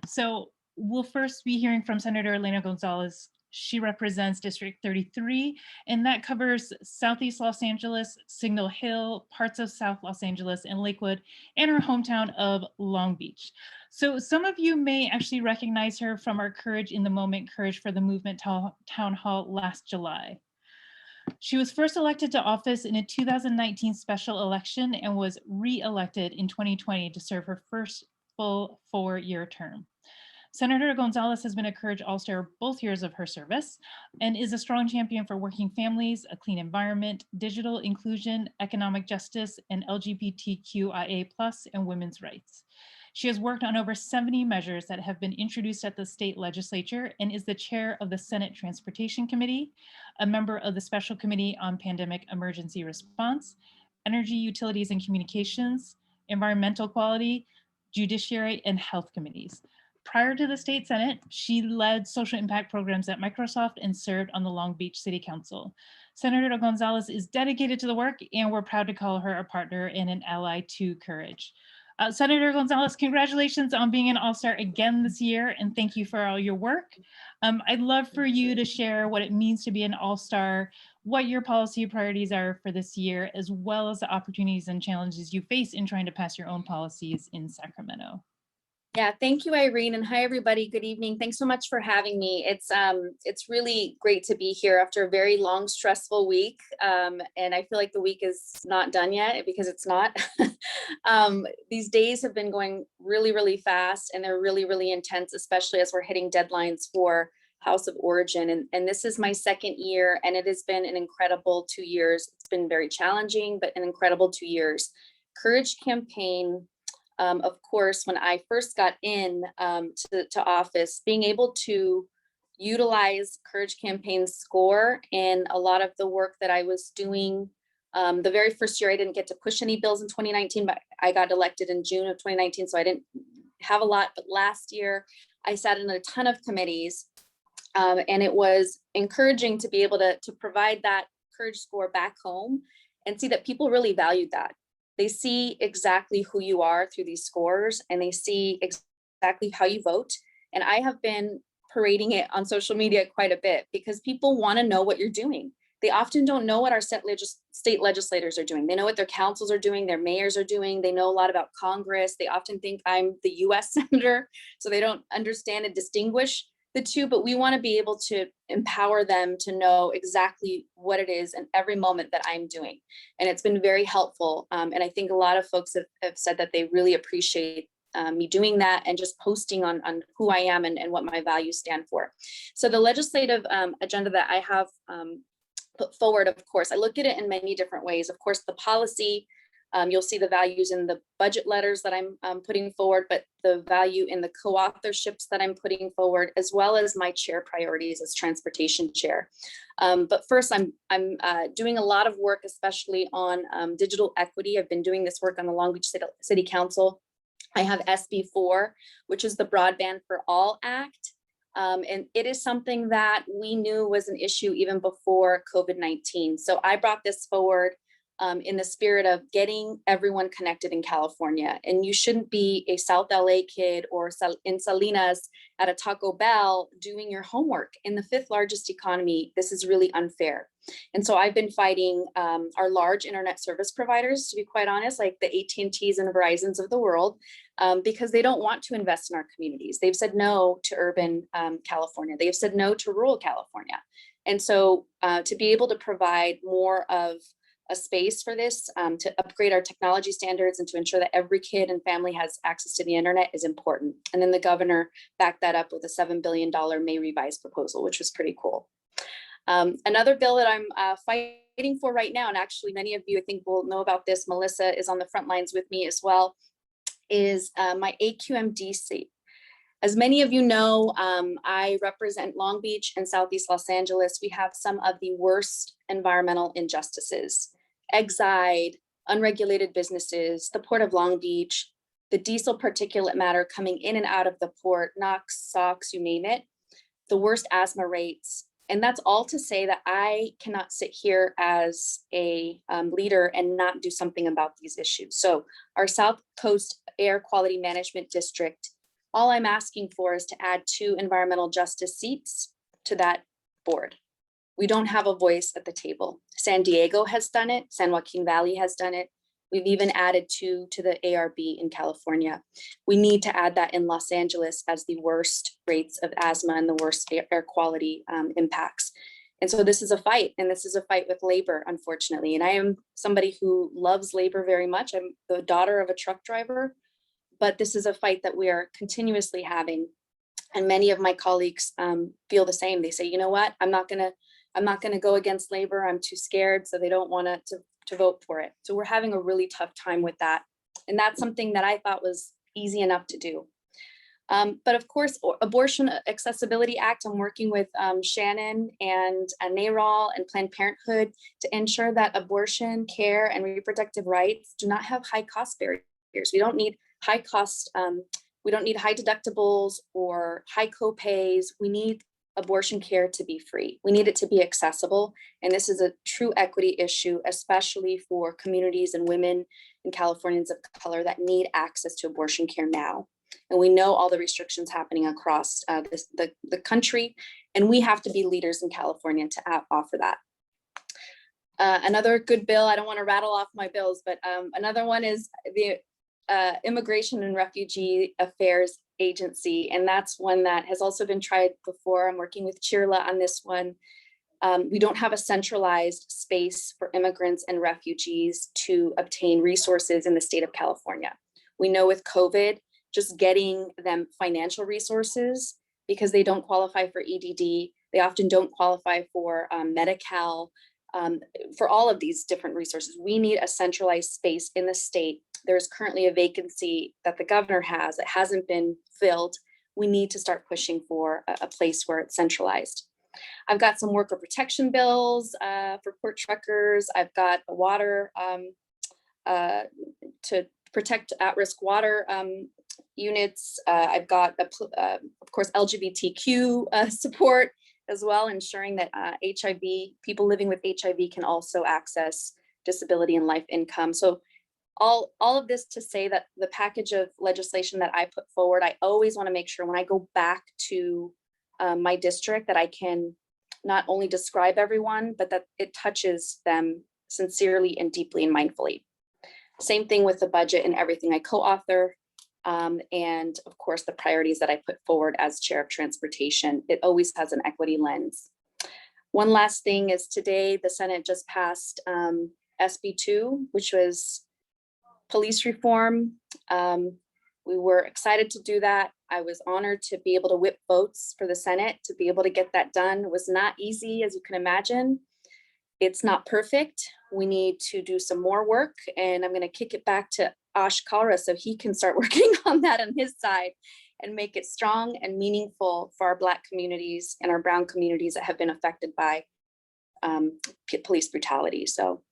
So we'll first be hearing from Senator Lena Gonzalez. She represents District 33, and that covers Southeast Los Angeles, Signal Hill, parts of South Los Angeles, and Lakewood, and her hometown of Long Beach. So some of you may actually recognize her from our Courage in the Moment, Courage for the Movement town hall last July. She was first elected to office in a 2019 special election and was re-elected in 2020 to serve her first full 4-year term. Senator Gonzalez has been a Courage All-Star both years of her service and is a strong champion for working families, a clean environment, digital inclusion, economic justice, and LGBTQIA+ and women's rights. She has worked on over 70 measures that have been introduced at the state legislature and is the chair of the Senate Transportation Committee, a member of the Special Committee on Pandemic Emergency Response, Energy, Utilities and Communications, Environmental Quality, Judiciary, and Health Committees. Prior to the state Senate, she led social impact programs at Microsoft and served on the Long Beach City Council. Senator Gonzalez is dedicated to the work, and we're proud to call her a partner and an ally to Courage. Senator Gonzalez, congratulations on being an All-Star again this year, and thank you for all your work. I'd love for you to share what it means to be an All-Star, what your policy priorities are for this year, as well as the opportunities and challenges you face in trying to pass your own policies in Sacramento. Yeah, thank you, Irene, and hi, everybody. Good evening. Thanks so much for having me. It's really great to be here after a very long, stressful week, and I feel like the week is not done yet because it's not. These days have been going really, really fast, and they're really, really intense, especially as we're hitting deadlines for House of Origin. And this is my second year, and it has been an incredible 2 years. It's been very challenging, but an incredible 2 years. Courage campaign. Of course, when I first got in to office, being able to utilize Courage Campaign score in a lot of the work that I was doing. The very first year, I didn't get to push any bills in 2019, but I got elected in June of 2019, so I didn't have a lot. But last year, I sat in a ton of committees, and it was encouraging to be able to provide that Courage score back home and see that people really valued that. They see exactly who you are through these scores, and they see exactly how you vote. And I have been parading it on social media quite a bit because people want to know what you're doing. They often don't know what our state legislators are doing. They know what their councils are doing, their mayors are doing. They know a lot about Congress. They often think I'm the US senator, so they don't understand and distinguish the two, but we want to be able to empower them to know exactly what it is in every moment that I'm doing. And it's been very helpful. And I think a lot of folks have said that they really appreciate me doing that and just posting on who I am and what my values stand for. So the legislative agenda that I have put forward, of course, I look at it in many different ways. Of course, the policy, you'll see the values in the budget letters that I'm putting forward, but the value in the co-authorships that I'm putting forward, as well as my chair priorities as transportation chair. But first, I'm doing a lot of work, especially on digital equity. I've been doing this work on the Long Beach City Council. I have SB4, which is the Broadband for All Act. And it is something that we knew was an issue even before COVID-19. So I brought this forward in the spirit of getting everyone connected in California. And you shouldn't be a South LA kid or in Salinas at a Taco Bell doing your homework. In the 5th largest economy, this is really unfair. And so I've been fighting our large internet service providers, to be quite honest, like the AT&Ts and Verizons of the world, because they don't want to invest in our communities. They've said no to urban California. They've said no to rural California. And so to be able to provide more of a space for this, to upgrade our technology standards and to ensure that every kid and family has access to the internet is important. And then the governor backed that up with a $7 billion May revised proposal, which was pretty cool. Another bill that I'm fighting for right now, and actually many of you I think will know about this, Melissa is on the front lines with me as well, is my AQMDC. As many of you know, I represent Long Beach and Southeast Los Angeles. We have some of the worst environmental injustices: Exide, unregulated businesses, the Port of Long Beach, the diesel particulate matter coming in and out of the port, NOx, SOx, you name it, the worst asthma rates. And that's all to say that I cannot sit here as a leader and not do something about these issues. So our South Coast Air Quality Management District, all I'm asking for is to add 2 environmental justice seats to that board. We don't have a voice at the table. San Diego has done it. San Joaquin Valley has done it. We've even added 2 to the ARB in California. We need to add that in Los Angeles as the worst rates of asthma and the worst air quality impacts. And so this is a fight, and this is a fight with labor, unfortunately. And I am somebody who loves labor very much. I'm the daughter of a truck driver, but this is a fight that we are continuously having. And many of my colleagues feel the same. They say, you know what, I'm not gonna go against labor. I'm too scared. So they don't want to vote for it. So we're having a really tough time with that. And that's something that I thought was easy enough to do. But of course, Abortion Accessibility Act, I'm working with Shannon and NARAL and Planned Parenthood to ensure that abortion care and reproductive rights do not have high cost barriers. We don't need high cost, we don't need high deductibles or high copays. We need abortion care to be free. We need it to be accessible. And this is a true equity issue, especially for communities and women and Californians of color that need access to abortion care now. And we know all the restrictions happening across the country, and we have to be leaders in California to offer that. Another good bill, I don't want to rattle off my bills, but another one is the Immigration and Refugee Affairs Agency, and that's one that has also been tried before. I'm working with Chirla on this one. We don't have a centralized space for immigrants and refugees to obtain resources in the state of California. We know with COVID, just getting them financial resources, because they don't qualify for EDD, they often don't qualify for Medi-Cal, for all of these different resources. We need a centralized space in the state. There's currently a vacancy that the governor has that hasn't been filled. We need to start pushing for a place where it's centralized. I've got some worker protection bills for port truckers. I've got a water to protect at-risk water units. I've got, of course, LGBTQ support as well, ensuring that HIV, people living with HIV can also access disability and life income. So all of this to say that the package of legislation that I put forward, I always want to make sure when I go back to my district that I can not only describe everyone, but that it touches them sincerely and deeply and mindfully. Same thing with the budget and everything I co-author. And of course, the priorities that I put forward as chair of transportation, it always has an equity lens. One last thing is today, the Senate just passed SB 2, which was police reform. We were excited to do that. I was honored to be able to whip votes for the Senate to be able to get that done. It was not easy, as you can imagine. It's not perfect. We need to do some more work, and I'm going to kick it back to Kalra so he can start working on that on his side and make it strong and meaningful for our Black communities and our Brown communities that have been affected by police brutality. So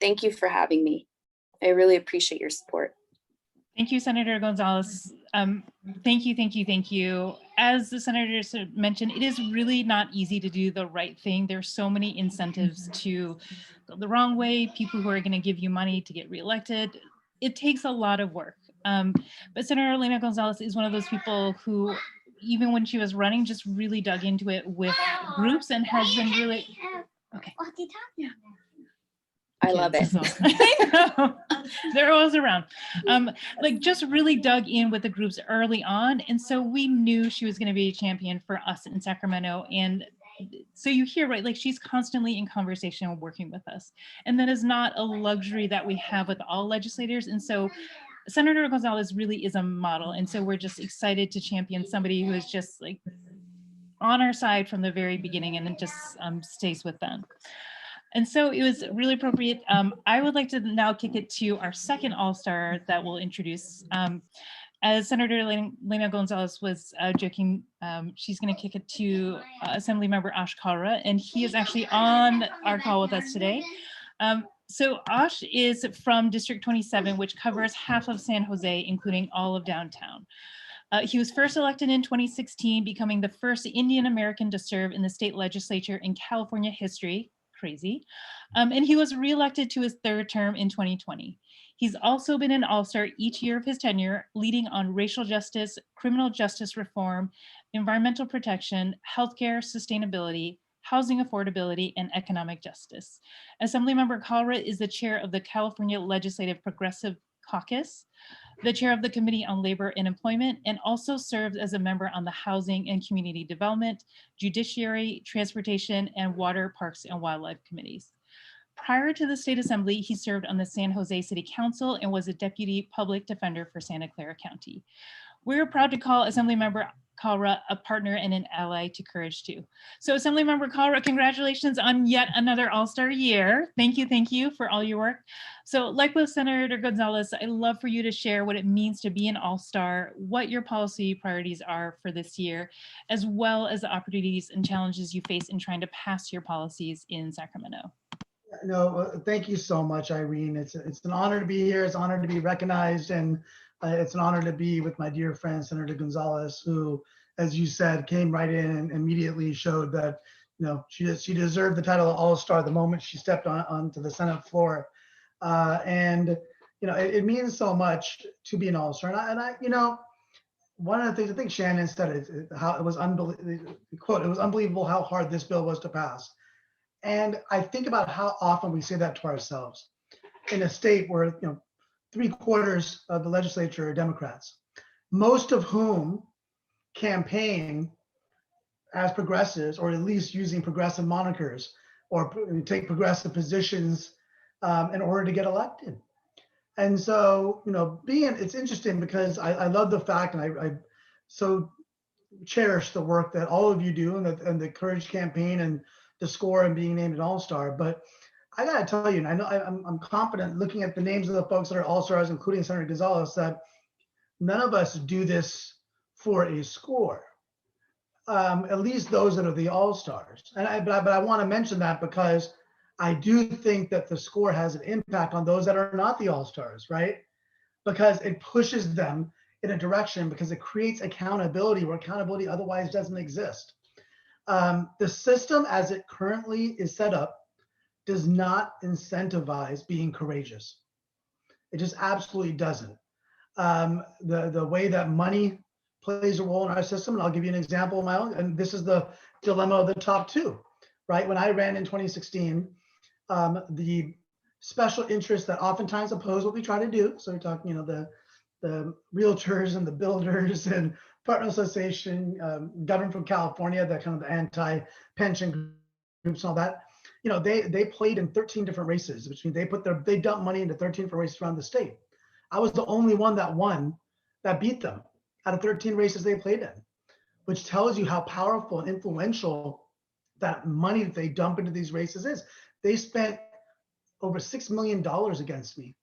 thank you for having me. I really appreciate your support. Thank you, Senator Gonzalez. Thank you. As the senator mentioned, it is really not easy to do the right thing. There's so many incentives to go the wrong way, people who are going to give you money to get reelected. It takes a lot of work. But Senator Lena Gonzalez is one of those people who, even when she was running, just really dug into it with groups and has been really, okay. I love it. I know. They're always around. Like just really dug in with the groups early on. And so we knew she was going to be a champion for us in Sacramento. And so you hear, right, like she's constantly in conversation and working with us. And that is not a luxury that we have with all legislators. And so Senator Gonzalez really is a model. And so we're just excited to champion somebody who is just like on our side from the very beginning and then just stays with them. And so it was really appropriate. I would like to now kick it to our second All-Star that we'll introduce. As Senator Lena Gonzalez was joking, she's going to kick it to Assemblymember Kalra, and he is actually on our call with us today. So Ash is from District 27, which covers half of San Jose, including all of downtown. He was first elected in 2016, becoming the first Indian American to serve in the state legislature in California history. Crazy. And he was reelected to his third term in 2020. He's also been an all-star each year of his tenure, leading on racial justice, criminal justice reform, environmental protection, healthcare, sustainability, housing affordability, and economic justice. Assemblymember Kalra is the chair of the California Legislative Progressive Caucus, the chair of the Committee on Labor and Employment, and also serves as a member on the Housing and Community Development, Judiciary, Transportation, and Water, Parks, and Wildlife Committees. Prior to the State Assembly, he served on the San Jose City Council and was a deputy public defender for Santa Clara County. We're proud to call Assemblymember Kalra a partner and an ally to Courage 2. So Assemblymember Kalra, congratulations on yet another All-Star year. Thank you for all your work. So like with Senator Gonzalez, I'd love for you to share what it means to be an All-Star, what your policy priorities are for this year, as well as the opportunities and challenges you face in trying to pass your policies in Sacramento. No, thank you so much, Irene. It's an honor to be here. It's an honor to be recognized, and it's an honor to be with my dear friend, Senator Gonzalez, who, as you said, came right in and immediately showed that, you know, she deserved the title of All-Star the moment she stepped onto the Senate floor. And, you know, it means so much to be an All-Star. And I, you know, one of the things I think Shannon said is how it was unbelievable, quote, it was unbelievable how hard this bill was to pass. And I think about how often we say that to ourselves in a state where, you know, 3/4 of the legislature are Democrats, most of whom campaign as progressives, or at least using progressive monikers, or take progressive positions in order to get elected. And so, you know, it's interesting because I love the fact, and I so cherish the work that all of you do, and the Courage campaign and the score and being named an All-Star. But I gotta tell you, and I know I'm confident looking at the names of the folks that are All-Stars, including Senator Gonzalez, that none of us do this for a score. At least those that are the All-Stars. But I want to mention that because I do think that the score has an impact on those that are not the All-Stars, right? Because it pushes them in a direction, because it creates accountability where accountability otherwise doesn't exist. The system as it currently is set up does not incentivize being courageous. It just absolutely doesn't. The way that money plays a role in our system, and I'll give you an example of my own, and this is the dilemma of the top two, right? When I ran in 2016, the special interests that oftentimes oppose what we try to do, so we're talking, the realtors and the builders and partner association, government from California, that kind of the anti-pension groups and all that, they played in 13 different races, which means they dumped money into 13 different races around the state. I was the only one that won, that beat them out of 13 races they played in, which tells you how powerful and influential that money that they dump into these races is. They spent over $6 million against me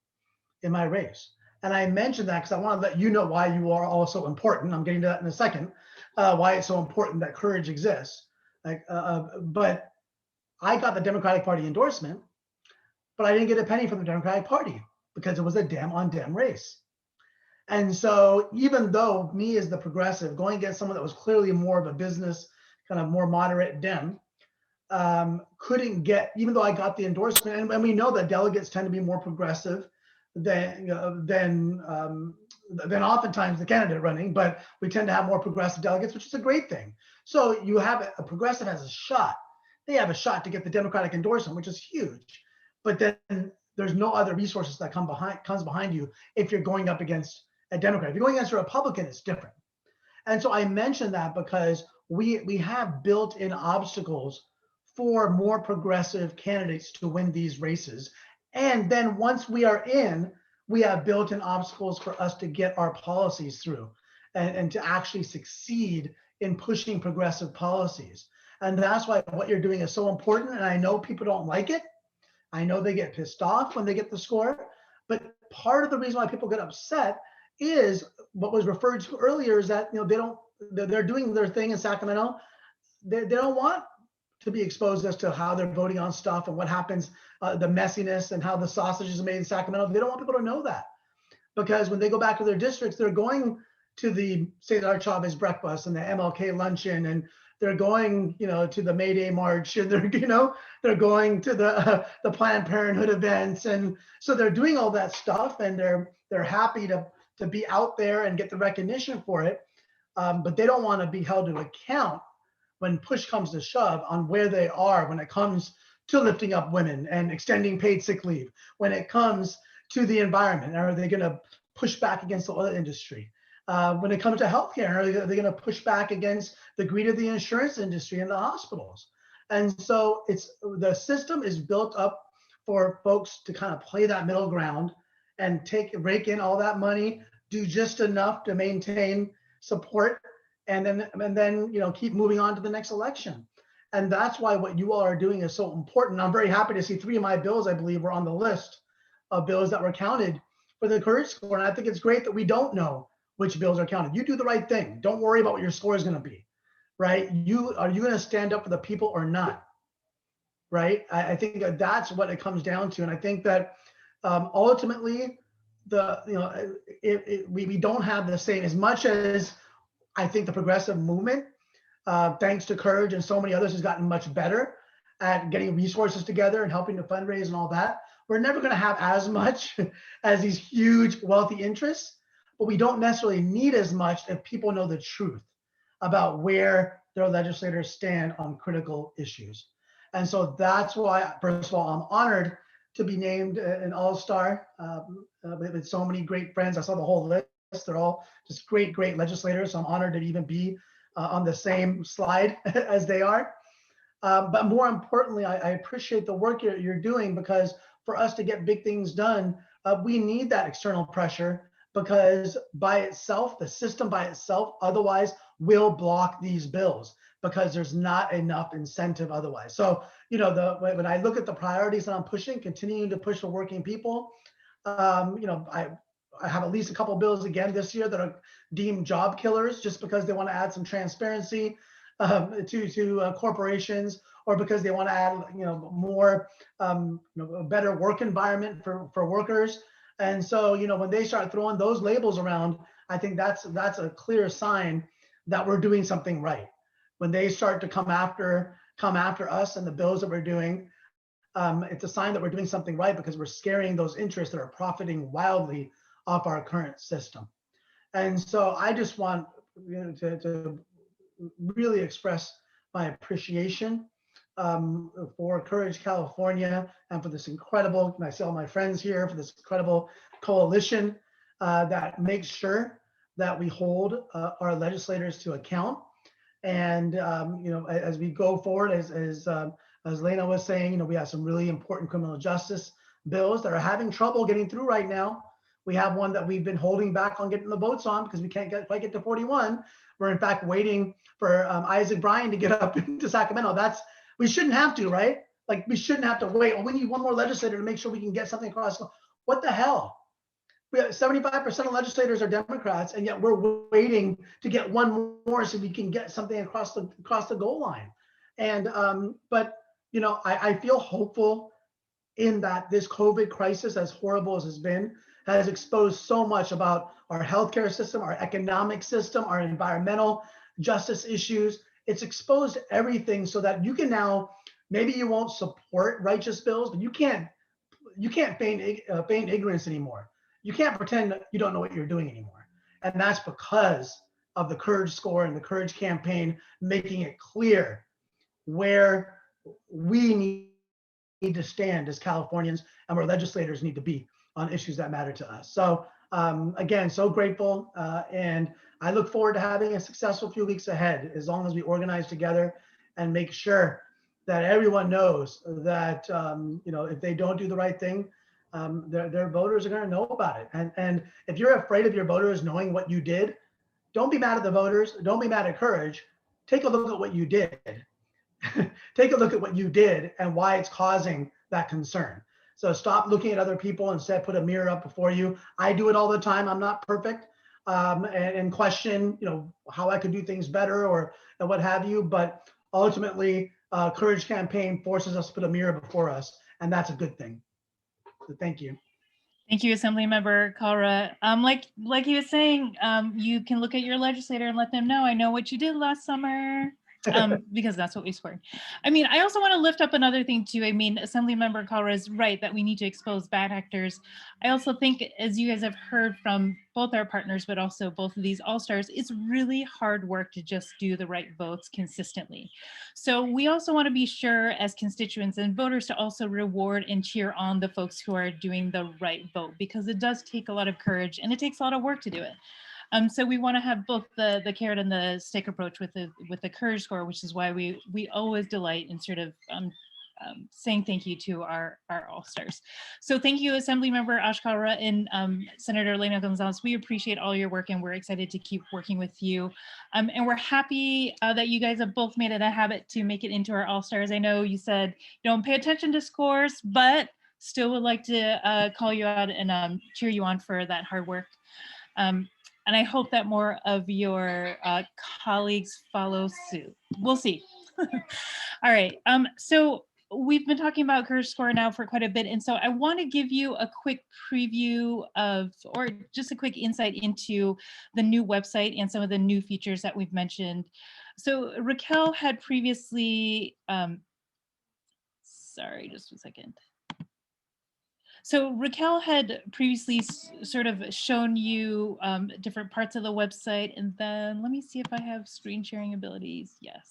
in my race. And I mentioned that because I want to let you know why you are also important. I'm getting to that in a second, why it's so important that courage exists. But I got the Democratic Party endorsement, but I didn't get a penny from the Democratic Party because it was a Dem-on-Dem race. And so even though me as the progressive going against someone that was clearly more of a business, kind of more moderate Dem, couldn't get, even though I got the endorsement, and we know that delegates tend to be more progressive than oftentimes the candidate running, but we tend to have more progressive delegates, which is a great thing. So you have a progressive has a shot. They have a shot to get the Democratic endorsement, which is huge. But then there's no other resources that comes behind you if you're going up against a Democrat. If you're going against a Republican, it's different. And so I mentioned that because we have built-in obstacles for more progressive candidates to win these races. And then once we are in, we have built-in obstacles for us to get our policies through and to actually succeed in pushing progressive policies. And that's why what you're doing is so important. And I know people don't like it. I know they get pissed off when they get the score. But part of the reason why people get upset is what was referred to earlier is that they're doing their thing in Sacramento. They don't want to be exposed as to how they're voting on stuff and what happens, the messiness and how the sausage is made in Sacramento. They don't want people to know that, because when they go back to their districts, they're going to the Cesar Chavez breakfast and the MLK luncheon, and they're going, to the May Day march, and they're going to the Planned Parenthood events, and so they're doing all that stuff, and they're happy to be out there and get the recognition for it, but they don't want to be held to account when push comes to shove on where they are when it comes to lifting up women and extending paid sick leave, when it comes to the environment. Are they going to push back against the oil industry? When it comes to healthcare, are they going to push back against the greed of the insurance industry and the hospitals? And so the system is built up for folks to kind of play that middle ground and rake in all that money, do just enough to maintain support, and then keep moving on to the next election. And that's why what you all are doing is so important. I'm very happy to see 3 of my bills, I believe, were on the list of bills that were counted for the courage score. And I think it's great that we don't know which bills are counted. You do the right thing. Don't worry about what your score is going to be, right? Are you going to stand up for the people or not, right? I think that's what it comes down to. And I think that ultimately, we don't have the same, as much as I think the progressive movement, thanks to Courage and so many others, has gotten much better at getting resources together and helping to fundraise and all that. We're never going to have as much as these huge wealthy interests, but we don't necessarily need as much if people know the truth about where their legislators stand on critical issues. And so that's why, first of all, I'm honored to be named an all-star with so many great friends. I saw the whole list. They're all just great legislators. So I'm honored to even be on the same slide as they are. But more importantly, I appreciate the work you're doing, because for us to get big things done, we need that external pressure, because by itself, the system by itself otherwise will block these bills, because there's not enough incentive otherwise. So, when I look at the priorities that I'm pushing, continuing to push for working people, I have at least a couple of bills again this year that are deemed job killers, just because they want to add some transparency to corporations, or because they want to add more a better work environment for workers. And so when they start throwing those labels around, I think that's a clear sign that we're doing something right. When they start to come after us and the bills that we're doing, it's a sign that we're doing something right because we're scaring those interests that are profiting wildly off our current system. And so I just want to really express my appreciation for Courage California and for this incredible, and I see all my friends here, for this incredible coalition that makes sure that we hold our legislators to account. And as we go forward, as Lena was saying, we have some really important criminal justice bills that are having trouble getting through right now. We have one that we've been holding back on getting the votes on because we can't quite get to 41. We're in fact waiting for Isaac Bryan to get up into Sacramento. We shouldn't have to, right? Like, we shouldn't have to wait. Well, we need one more legislator to make sure we can get something across. What the hell? We have 75% of legislators are Democrats, and yet we're waiting to get one more so we can get something across the goal line. And I feel hopeful in that this COVID crisis, as horrible as it's been, has exposed so much about our healthcare system, our economic system, our environmental justice issues. It's exposed everything so that you can now, maybe you won't support righteous bills, but you can't feign ignorance anymore. You can't pretend that you don't know what you're doing anymore. And that's because of the Courage Score and the Courage Campaign making it clear where we need to stand as Californians and where legislators need to be on issues that matter to us. So again, so grateful. And I look forward to having a successful few weeks ahead, as long as we organize together and make sure that everyone knows that, if they don't do the right thing, their voters are going to know about it. And if you're afraid of your voters knowing what you did, don't be mad at the voters. Don't be mad at Courage. Take a look at what you did. Take a look at what you did and why it's causing that concern. So stop looking at other people, instead put a mirror up before you. I do it all the time. I'm not perfect, and question, how I could do things better or what have you. But ultimately, Courage Campaign forces us to put a mirror before us, and that's a good thing. So thank you. Thank you, Assemblymember Kalra. Like he was saying, you can look at your legislator and let them know, I know what you did last summer. Because that's what we scored. I also want to lift up another thing too. Assemblymember Kalra is right that we need to expose bad actors. I also think, as you guys have heard from both our partners, but also both of these all-stars, it's really hard work to just do the right votes consistently. So we also want to be sure as constituents and voters to also reward and cheer on the folks who are doing the right vote, because it does take a lot of courage and it takes a lot of work to do it. So we want to have both the carrot and the stick approach with the Courage Score, which is why we always delight in sort of saying thank you to our all-stars. So thank you, Assemblymember Kalra and Senator Lena Gonzalez. We appreciate all your work and we're excited to keep working with you. And we're happy that you guys have both made it a habit to make it into our all-stars. I know you said you don't pay attention to scores, but still would like to call you out and cheer you on for that hard work. And I hope that more of your colleagues follow suit. We'll see. All right. So we've been talking about Courage Score now for quite a bit. And so I want to give you a quick preview of, or just a quick insight into the new website and some of the new features that we've mentioned. So Raquel had previously, sorry, just a second. So Raquel had previously sort of shown you different parts of the website, and then let me see if I have screen sharing abilities. Yes.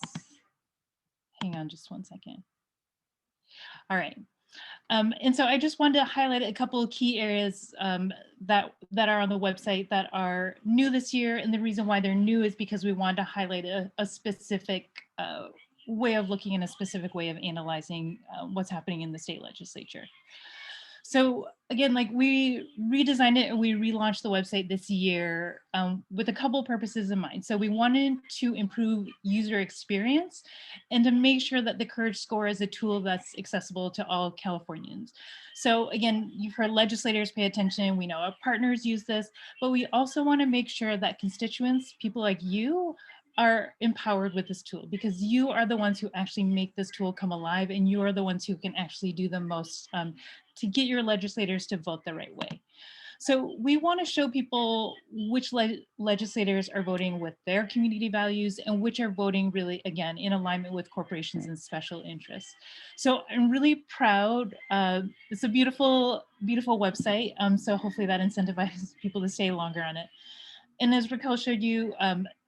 Hang on just one second. All right. And so I just wanted to highlight a couple of key areas that are on the website that are new this year. And the reason why they're new is because we wanted to highlight a specific way of looking and a specific way of analyzing what's happening in the state legislature. So again, like, we redesigned it and we relaunched the website this year with a couple of purposes in mind. So we wanted to improve user experience and to make sure that the Courage Score is a tool that's accessible to all Californians. So again, you've heard legislators pay attention. We know our partners use this, but we also want to make sure that constituents, people like you, are empowered with this tool, because you are the ones who actually make this tool come alive, and you are the ones who can actually do the most to get your legislators to vote the right way. So we want to show people which legislators are voting with their community values and which are voting really, again, in alignment with corporations and special interests. So I'm really proud. It's a beautiful, beautiful website. So hopefully that incentivizes people to stay longer on it. And as Raquel showed you,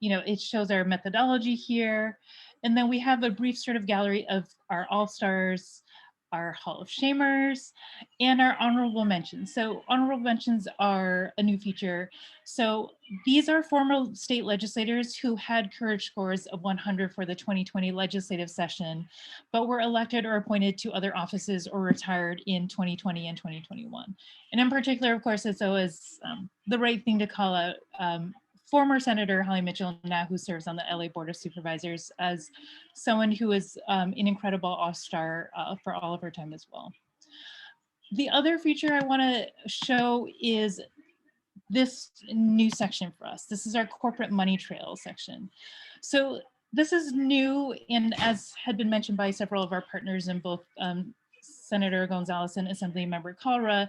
it shows our methodology here. And then we have a brief sort of gallery of our all-stars, our Hall of Shamers, and our honorable mentions. So honorable mentions are a new feature. So these are former state legislators who had courage scores of 100 for the 2020 legislative session, but were elected or appointed to other offices or retired in 2020 and 2021. And in particular, of course, it's always the right thing to call out former Senator Holly Mitchell, now who serves on the LA Board of Supervisors, as someone who is an incredible all-star for all of her time as well. The other feature I want to show is this new section for us. This is our corporate money trail section. So this is new, and as had been mentioned by several of our partners in both Senator Gonzalez and Assemblymember Kalra,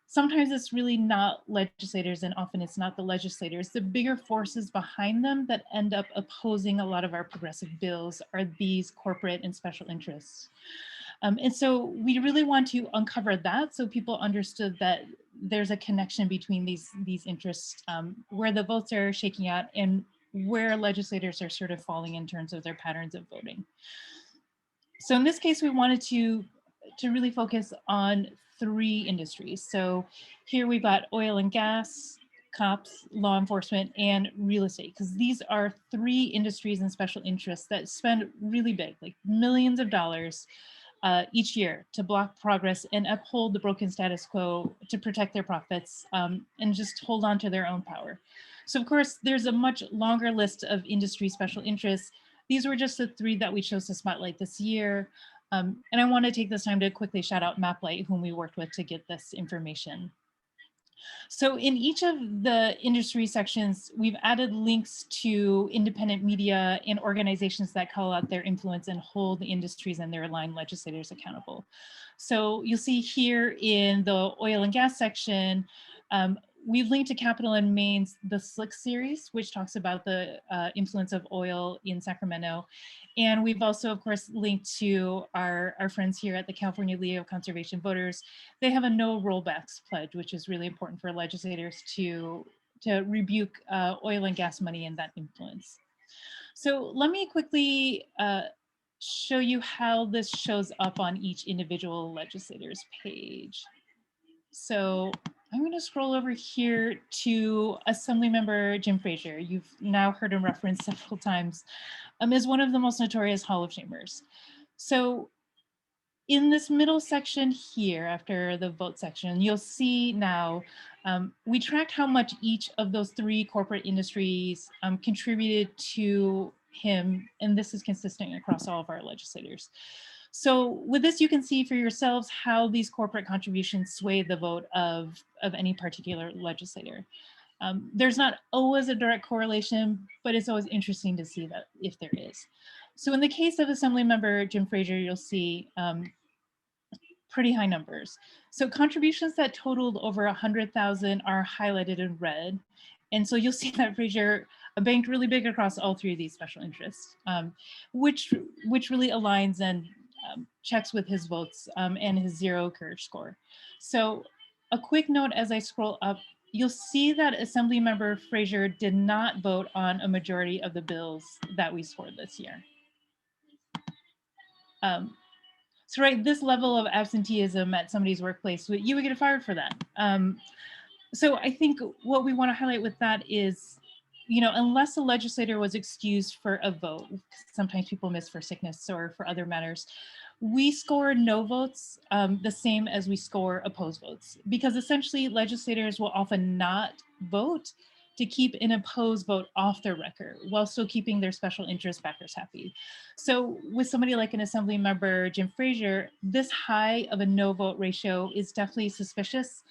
sometimes it's really not legislators and often it's not the legislators. The bigger forces behind them that end up opposing a lot of our progressive bills are these corporate and special interests. And so we really want to uncover that so people understood that there's a connection between these interests, where the votes are shaking out and where legislators are sort of falling in terms of their patterns of voting. So in this case, we wanted to really focus on 3 industries. So here we've got oil and gas, cops, law enforcement, and real estate, because these are 3 industries and special interests that spend really big, like millions of dollars each year to block progress and uphold the broken status quo to protect their profits and just hold on to their own power. So of course, there's a much longer list of industry special interests. These were just the 3 that we chose to spotlight this year. And I want to take this time to quickly shout out MapLight, whom we worked with to get this information. So in each of the industry sections, we've added links to independent media and organizations that call out their influence and hold the industries and their aligned legislators accountable. So you'll see here in the oil and gas section, we've linked to Capital and Maine's The Slick series, which talks about the influence of oil in Sacramento. And we've also, of course, linked to our friends here at the California League of Conservation Voters. They have a no rollbacks pledge, which is really important for legislators to rebuke oil and gas money and that influence. So let me quickly show you how this shows up on each individual legislator's page. So I'm going to scroll over here to Assemblymember Jim Frazier. You've now heard him referenced several times as one of the most notorious Hall of Shamers. So in this middle section here, after the vote section, you'll see now we tracked how much each of those 3 corporate industries contributed to him, and this is consistent across all of our legislators. So with this, you can see for yourselves how these corporate contributions sway the vote of any particular legislator. There's not always a direct correlation, but it's always interesting to see that if there is. So in the case of Assemblymember Jim Frazier, you'll see pretty high numbers. So contributions that totaled over 100,000 are highlighted in red. And so you'll see that Frazier banked really big across all 3 of these special interests, which really aligns and checks with his votes and his 0 courage score. So a quick note as I scroll up, you'll see that Assemblymember Frazier did not vote on a majority of the bills that we scored this year. So right, this level of absenteeism at somebody's workplace, you would get fired for that. So I think what we want to highlight with that is, unless a legislator was excused for a vote, sometimes people miss for sickness or for other matters, we score no votes the same as we score opposed votes, because essentially legislators will often not vote to keep an opposed vote off their record while still keeping their special interest backers happy. So with somebody like an Assemblymember Jim Frazier, this high of a no vote ratio is definitely suspicious.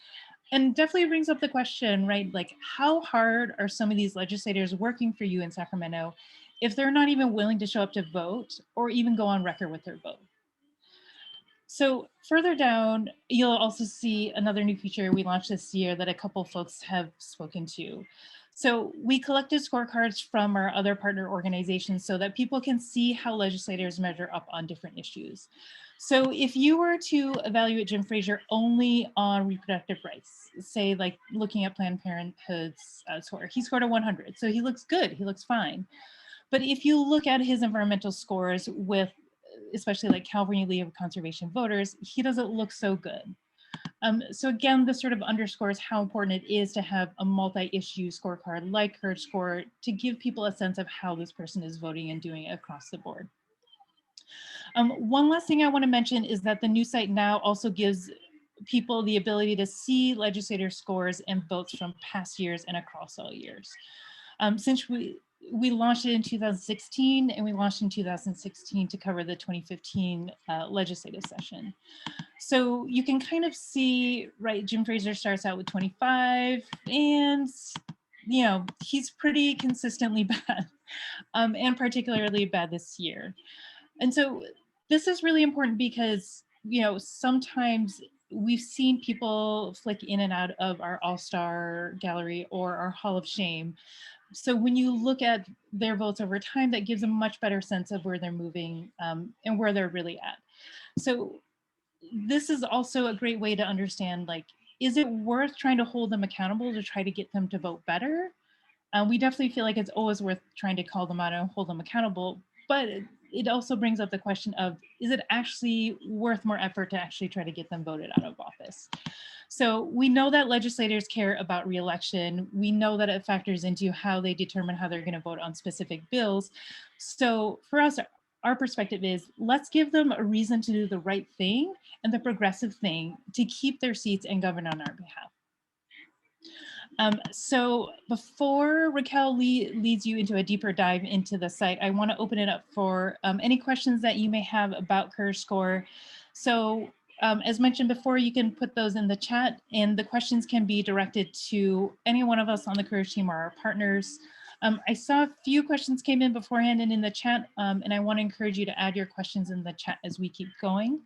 And definitely brings up the question, right? Like, how hard are some of these legislators working for you in Sacramento if they're not even willing to show up to vote or even go on record with their vote? So further down, you'll also see another new feature we launched this year that a couple folks have spoken to. So we collected scorecards from our other partner organizations so that people can see how legislators measure up on different issues. So if you were to evaluate Jim Frazier only on reproductive rights, say like looking at Planned Parenthood's score, he scored a 100. So he looks good, he looks fine. But if you look at his environmental scores with, especially like California League of Conservation voters, he doesn't look so good. So again, this sort of underscores how important it is to have a multi-issue scorecard like Courage Score to give people a sense of how this person is voting and doing it across the board. One last thing I want to mention is that the new site now also gives people the ability to see legislator scores and votes from past years and across all years. Since we launched it in 2016 and we launched in 2016 to cover the 2015 legislative session. So you can kind of see, right, Jim Frazier starts out with 25 and, you know, he's pretty consistently bad and particularly bad this year. And so this is really important because, you know, sometimes we've seen people flick in and out of our all-star gallery or our Hall of Shame. So when you look at their votes over time, that gives a much better sense of where they're moving and where they're really at. So this is also a great way to understand, like, is it worth trying to hold them accountable to try to get them to vote better? We definitely feel like it's always worth trying to call them out and hold them accountable, but it also brings up the question of, is it actually worth more effort to actually try to get them voted out of office? So we know that legislators care about re-election. We know that it factors into how they determine how they're going to vote on specific bills. So for us, our perspective is, let's give them a reason to do the right thing and the progressive thing to keep their seats and govern on our behalf. So before Raquel leads you into a deeper dive into the site, I want to open it up for any questions that you may have about Courage Score. So as mentioned before, you can put those in the chat and the questions can be directed to any one of us on the Courage team or our partners. I saw a few questions came in beforehand and in the chat, and I want to encourage you to add your questions in the chat as we keep going.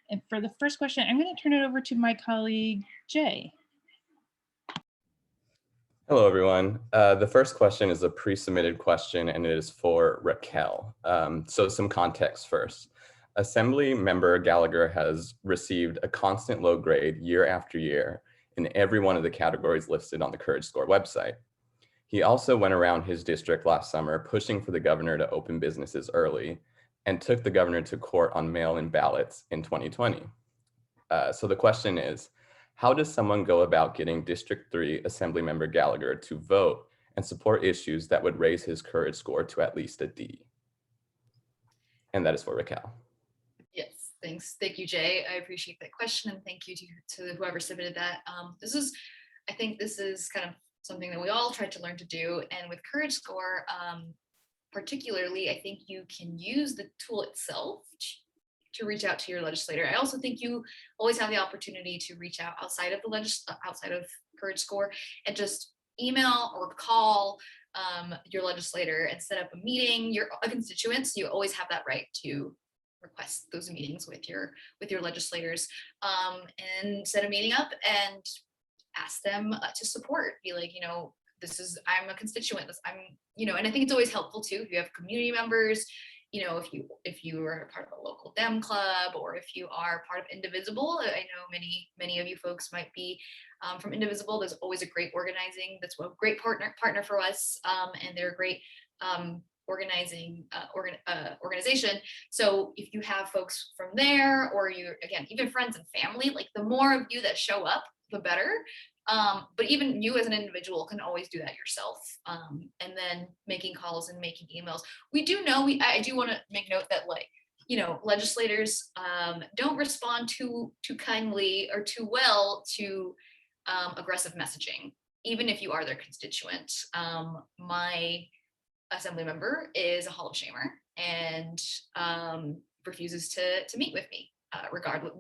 And for the first question, I'm going to turn it over to my colleague, Jay. Hello, everyone. The first question is a pre-submitted question, and it is for Raquel. So some context first. Assemblymember Gallagher has received a constant low grade year after year in every one of the categories listed on the Courage Score website. He also went around his district last summer pushing for the governor to open businesses early and took the governor to court on mail-in ballots in 2020. So the question is, how does someone go about getting District 3 Assemblymember Gallagher to vote and support issues that would raise his Courage Score to at least a D? And that is for Raquel. Yes, thanks. Thank you, Jay. I appreciate that question, and thank you to whoever submitted that. I think this is kind of something that we all tried to learn to do. And with Courage Score, particularly, I think you can use the tool itself to reach out to your legislator. I also think you always have the opportunity to reach out outside of outside of Courage Score and just email or call your legislator and set up a meeting. You're a constituent, so you always have that right to request those meetings with your legislators, and set a meeting up and ask them to support. Be like, you know, I'm a constituent. And I think it's always helpful too if you have community members. You know, if you are part of a local Dem club, or if you are part of Indivisible. I know many of you folks might be from Indivisible. There's always a great organizing. That's a great partner for us, and they're a great organizing organization. So if you have folks from there, or even friends and family, like the more of you that show up, the better. But even you as an individual can always do that yourself. And then making calls and making emails. We do know, I do want to make note that, like, you know, legislators don't respond too kindly or too well to aggressive messaging, even if you are their constituent. My assembly member is a Hall of Shamer and refuses to meet with me, regardless,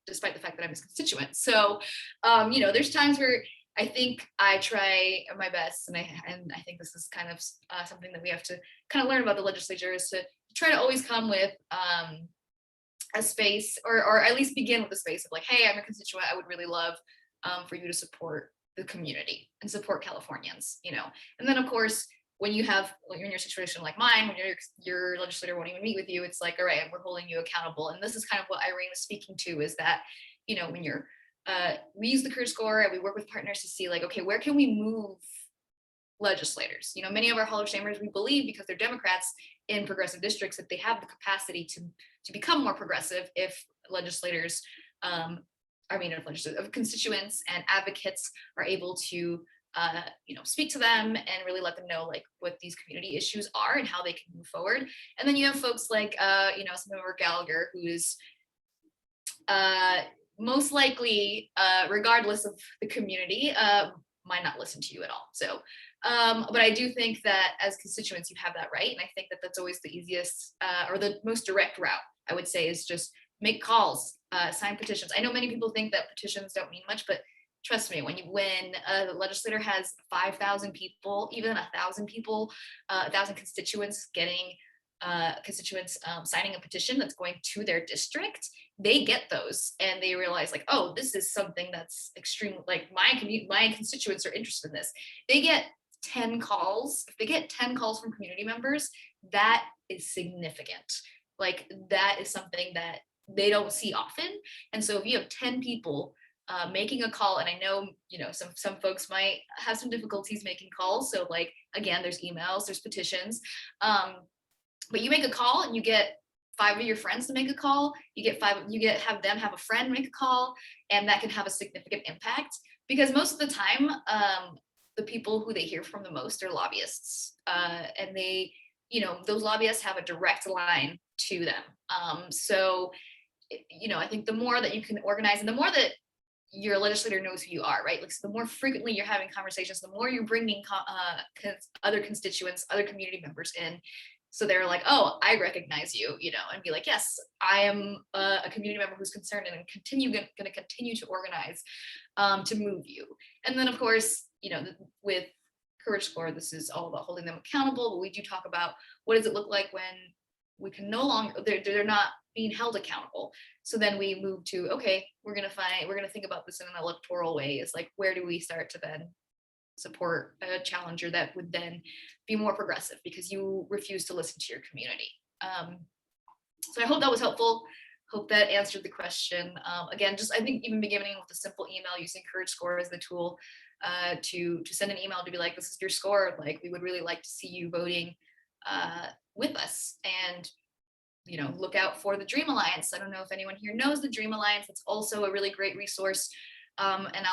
despite the fact that I'm his constituent. So, you know, there's times where I think I try my best, and I think this is kind of something that we have to kind of learn about the legislature, is to try to always come with a space, or at least begin with a space of like, hey, I'm a constituent, I would really love for you to support the community and support Californians, you know. And then of course, when you're in your situation like mine, when your legislator won't even meet with you, it's like, all right, we're holding you accountable. And this is kind of what Irene was speaking to, is that, you know, when we use the Courage Score and we work with partners to see like, okay, where can we move legislators? You know, many of our Hall of Shamers, we believe, because they're Democrats in progressive districts, that they have the capacity to become more progressive if legislators, if constituents and advocates are able to, you know, speak to them and really let them know like what these community issues are and how they can move forward. And then you have folks like, you know, Assemblymember Gallagher, who is most likely, regardless of the community, might not listen to you at all. So, but I do think that as constituents, you have that right. And I think that that's always the easiest or the most direct route, I would say, is just make calls, sign petitions. I know many people think that petitions don't mean much, but trust me, when a legislator has 5,000 people, even 1,000 people, 1,000 constituents signing a petition that's going to their district, they get those and they realize like, oh, this is something that's extreme. Like my constituents are interested in this. They get 10 calls. If they get 10 calls from community members, that is significant. Like that is something that they don't see often. And so if you have 10 people making a call, and I know, you know, some folks might have some difficulties making calls. So like, again, there's emails, there's petitions, but you make a call and you get 5 of your friends to make a call, have them have a friend make a call, and that can have a significant impact, because most of the time, the people who they hear from the most are lobbyists, and they, you know, those lobbyists have a direct line to them. So, you know, I think the more that you can organize and the more that your legislator knows who you are, right? Like, so the more frequently you're having conversations, the more you're bringing other constituents, other community members in. So they're like, oh, I recognize you, you know, and be like, yes, I am a community member who's concerned and going to continue to organize to move you. And then of course, you know, with Courage Score, this is all about holding them accountable, but we do talk about what does it look like when we can no longer, they're not being held accountable. So then we move to, okay, we're going to think about this in an electoral way. It's like, where do we start to then support a challenger that would then be more progressive because you refuse to listen to your community. So I hope that was helpful. Hope that answered the question. Again, just I think even beginning with a simple email, using Courage Score as the tool to send an email to be like, this is your score. Like, we would really like to see you voting with us. And, you know, look out for the Dream Alliance. I don't know if anyone here knows the Dream Alliance. It's also a really great resource. And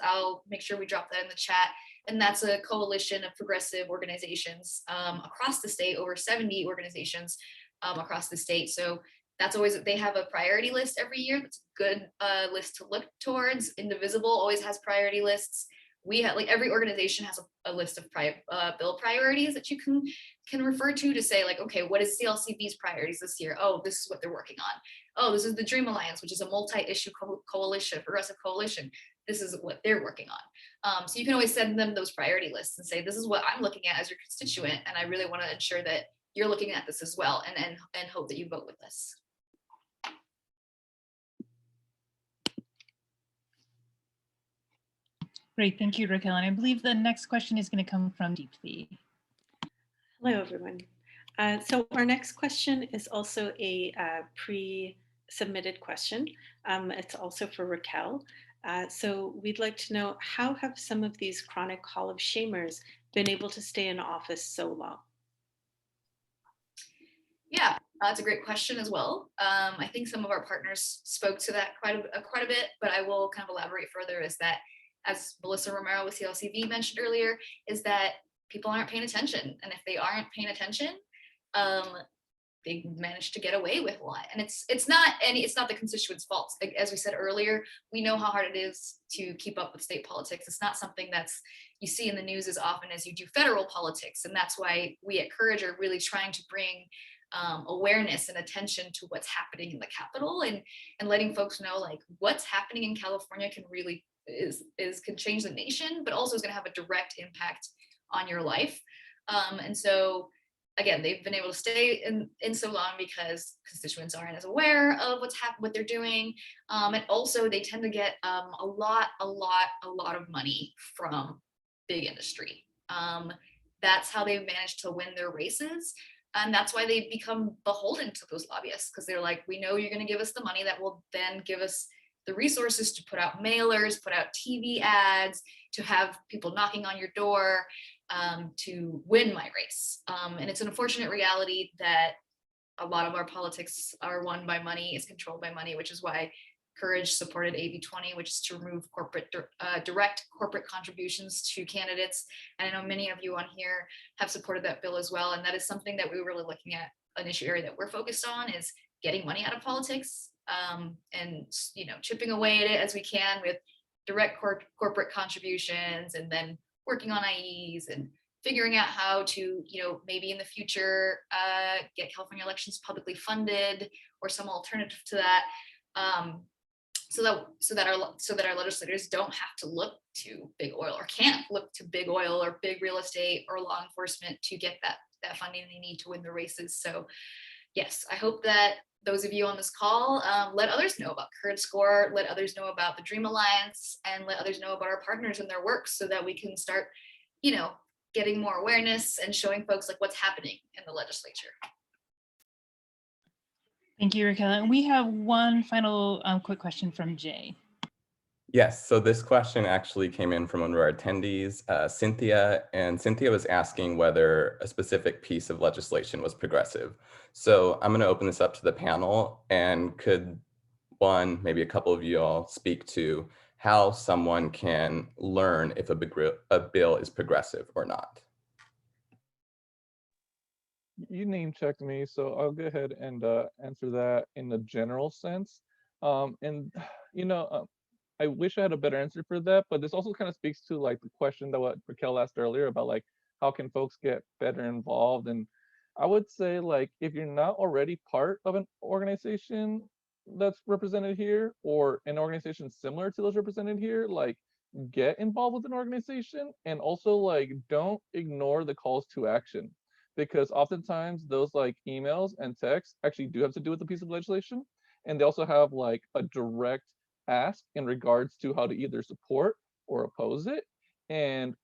I'll make sure we drop that in the chat. And that's a coalition of progressive organizations across the state, over 70 organizations across the state. So that's always, they have a priority list every year. That's a good list to look towards. Indivisible always has priority lists. We have, like, every organization has a list of bill priorities that you can refer to say like, okay, what is CLCV's priorities this year? Oh, this is what they're working on. Oh, this is the Dream Alliance, which is a multi-issue coalition, progressive coalition. This is what they're working on. So you can always send them those priority lists and say, this is what I'm looking at as your constituent, and I really want to ensure that you're looking at this as well, and hope that you vote with us. Great, thank you, Raquel. And I believe the next question is going to come from Deepthi. Hello, everyone. So our next question is also a pre-submitted question. It's also for Raquel. So we'd like to know, how have some of these chronic Hall of Shamers been able to stay in office so long? Yeah, that's a great question as well. I think some of our partners spoke to that quite a bit, but I will kind of elaborate further, is that, as Melissa Romero with CLCV mentioned earlier, is that people aren't paying attention. And if they aren't paying attention, they manage to get away with a lot. And it's not the constituents' fault. As we said earlier, we know how hard it is to keep up with state politics. It's not something that's you see in the news as often as you do federal politics. And that's why we at Courage are really trying to bring awareness and attention to what's happening in the Capitol, and letting folks know, like, what's happening in California can really can change the nation, but also is going to have a direct impact on your life. And so again, they've been able to stay in so long because constituents aren't as aware of what they're doing. And also they tend to get a lot of money from big industry. That's how they've managed to win their races. And that's why they become beholden to those lobbyists, because they're like, we know you're going to give us the money that will then give us the resources to put out mailers, put out TV ads, to have people knocking on your door, to win my race. And it's an unfortunate reality that a lot of our politics are won by money, is controlled by money, which is why Courage supported AB 20, which is to remove direct corporate contributions to candidates. And I know many of you on here have supported that bill as well. And that is something that we were really looking at, an issue area that we're focused on, is getting money out of politics, and chipping away at it as we can with direct corporate contributions, and then working on IEs and figuring out how to, maybe in the future, get California elections publicly funded or some alternative to that. So that our legislators don't have to look to big oil, or can't look to big oil or big real estate or law enforcement to get that funding they need to win the races. So yes, I hope that those of you on this call let others know about Courage Score, let others know about the Dream Alliance, and let others know about our partners and their work, so that we can start, getting more awareness and showing folks like what's happening in the legislature. Thank you, Raquel. And we have one final quick question from Jay. Yes, so this question actually came in from one of our attendees, Cynthia, and Cynthia was asking whether a specific piece of legislation was progressive. So I'm going to open this up to the panel, and could one, maybe a couple of you all, speak to how someone can learn if a bill is progressive or not? You name checked me, so I'll go ahead and answer that in the general sense. I wish I had a better answer for that, but this also kind of speaks to like the question that what Raquel asked earlier about like how can folks get better involved. And I would say like if you're not already part of an organization that's represented here, or an organization similar to those represented here, like get involved with an organization, and also like don't ignore the calls to action, because oftentimes those like emails and texts actually do have to do with the piece of legislation, and they also have like a direct ask in regards to how to either support or oppose it. And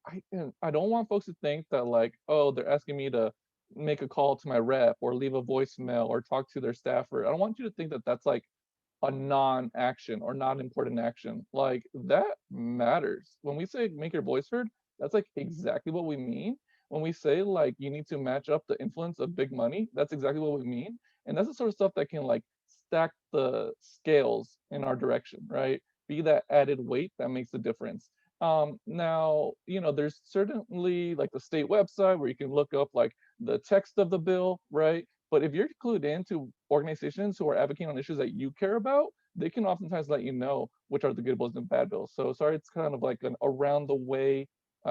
I don't want folks to think that like, oh, they're asking me to make a call to my rep or leave a voicemail or talk to their staffer. I don't want you to think that that's like a non-action or not important action. Like that matters. When we say make your voice heard, that's like exactly what we mean. When we say like you need to match up the influence of big money, that's exactly what we mean. And that's the sort of stuff that can like stack the scales in our direction, right? Be that added weight that makes a difference. Now, there's certainly like the state website where you can look up like the text of the bill, right? But if you're clued into organizations who are advocating on issues that you care about, they can oftentimes let you know which are the good bills and bad bills. So sorry, it's kind of like an around the way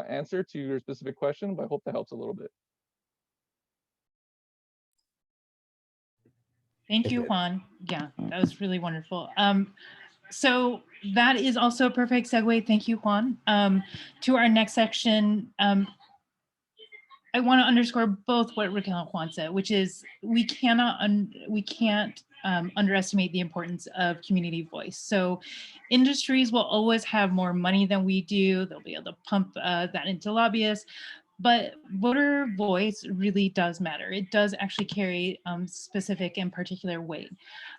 answer to your specific question, but I hope that helps a little bit. Thank you, Juan. Yeah, that was really wonderful. So that is also a perfect segue. Thank you, Juan. To our next section, I want to underscore both what Raquel and Juan said, which is we can't underestimate the importance of community voice. So industries will always have more money than we do. They'll be able to pump that into lobbyists. But voter voice really does matter. It does actually carry specific and particular weight.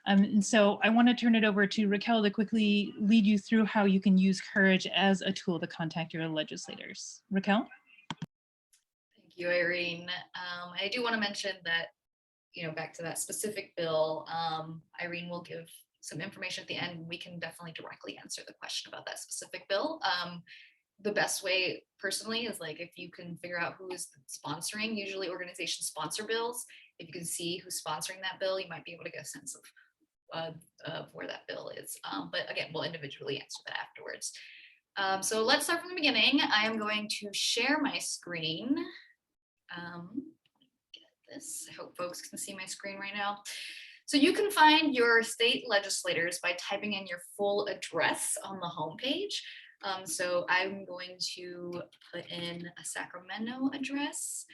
And so I want to turn it over to Raquel to quickly lead you through how you can use Courage as a tool to contact your legislators. Raquel? Thank you, Irene. I do want to mention that, back to that specific bill, Irene will give some information at the end. We can definitely directly answer the question about that specific bill. The best way personally is like if you can figure out who is sponsoring, usually organizations sponsor bills. If you can see who's sponsoring that bill, you might be able to get a sense of where that bill is. But again, we'll individually answer that afterwards. So let's start from the beginning. I am going to share my screen. Get this. I hope folks can see my screen right now. So you can find your state legislators by typing in your full address on the homepage. So I'm going to put in a Sacramento address.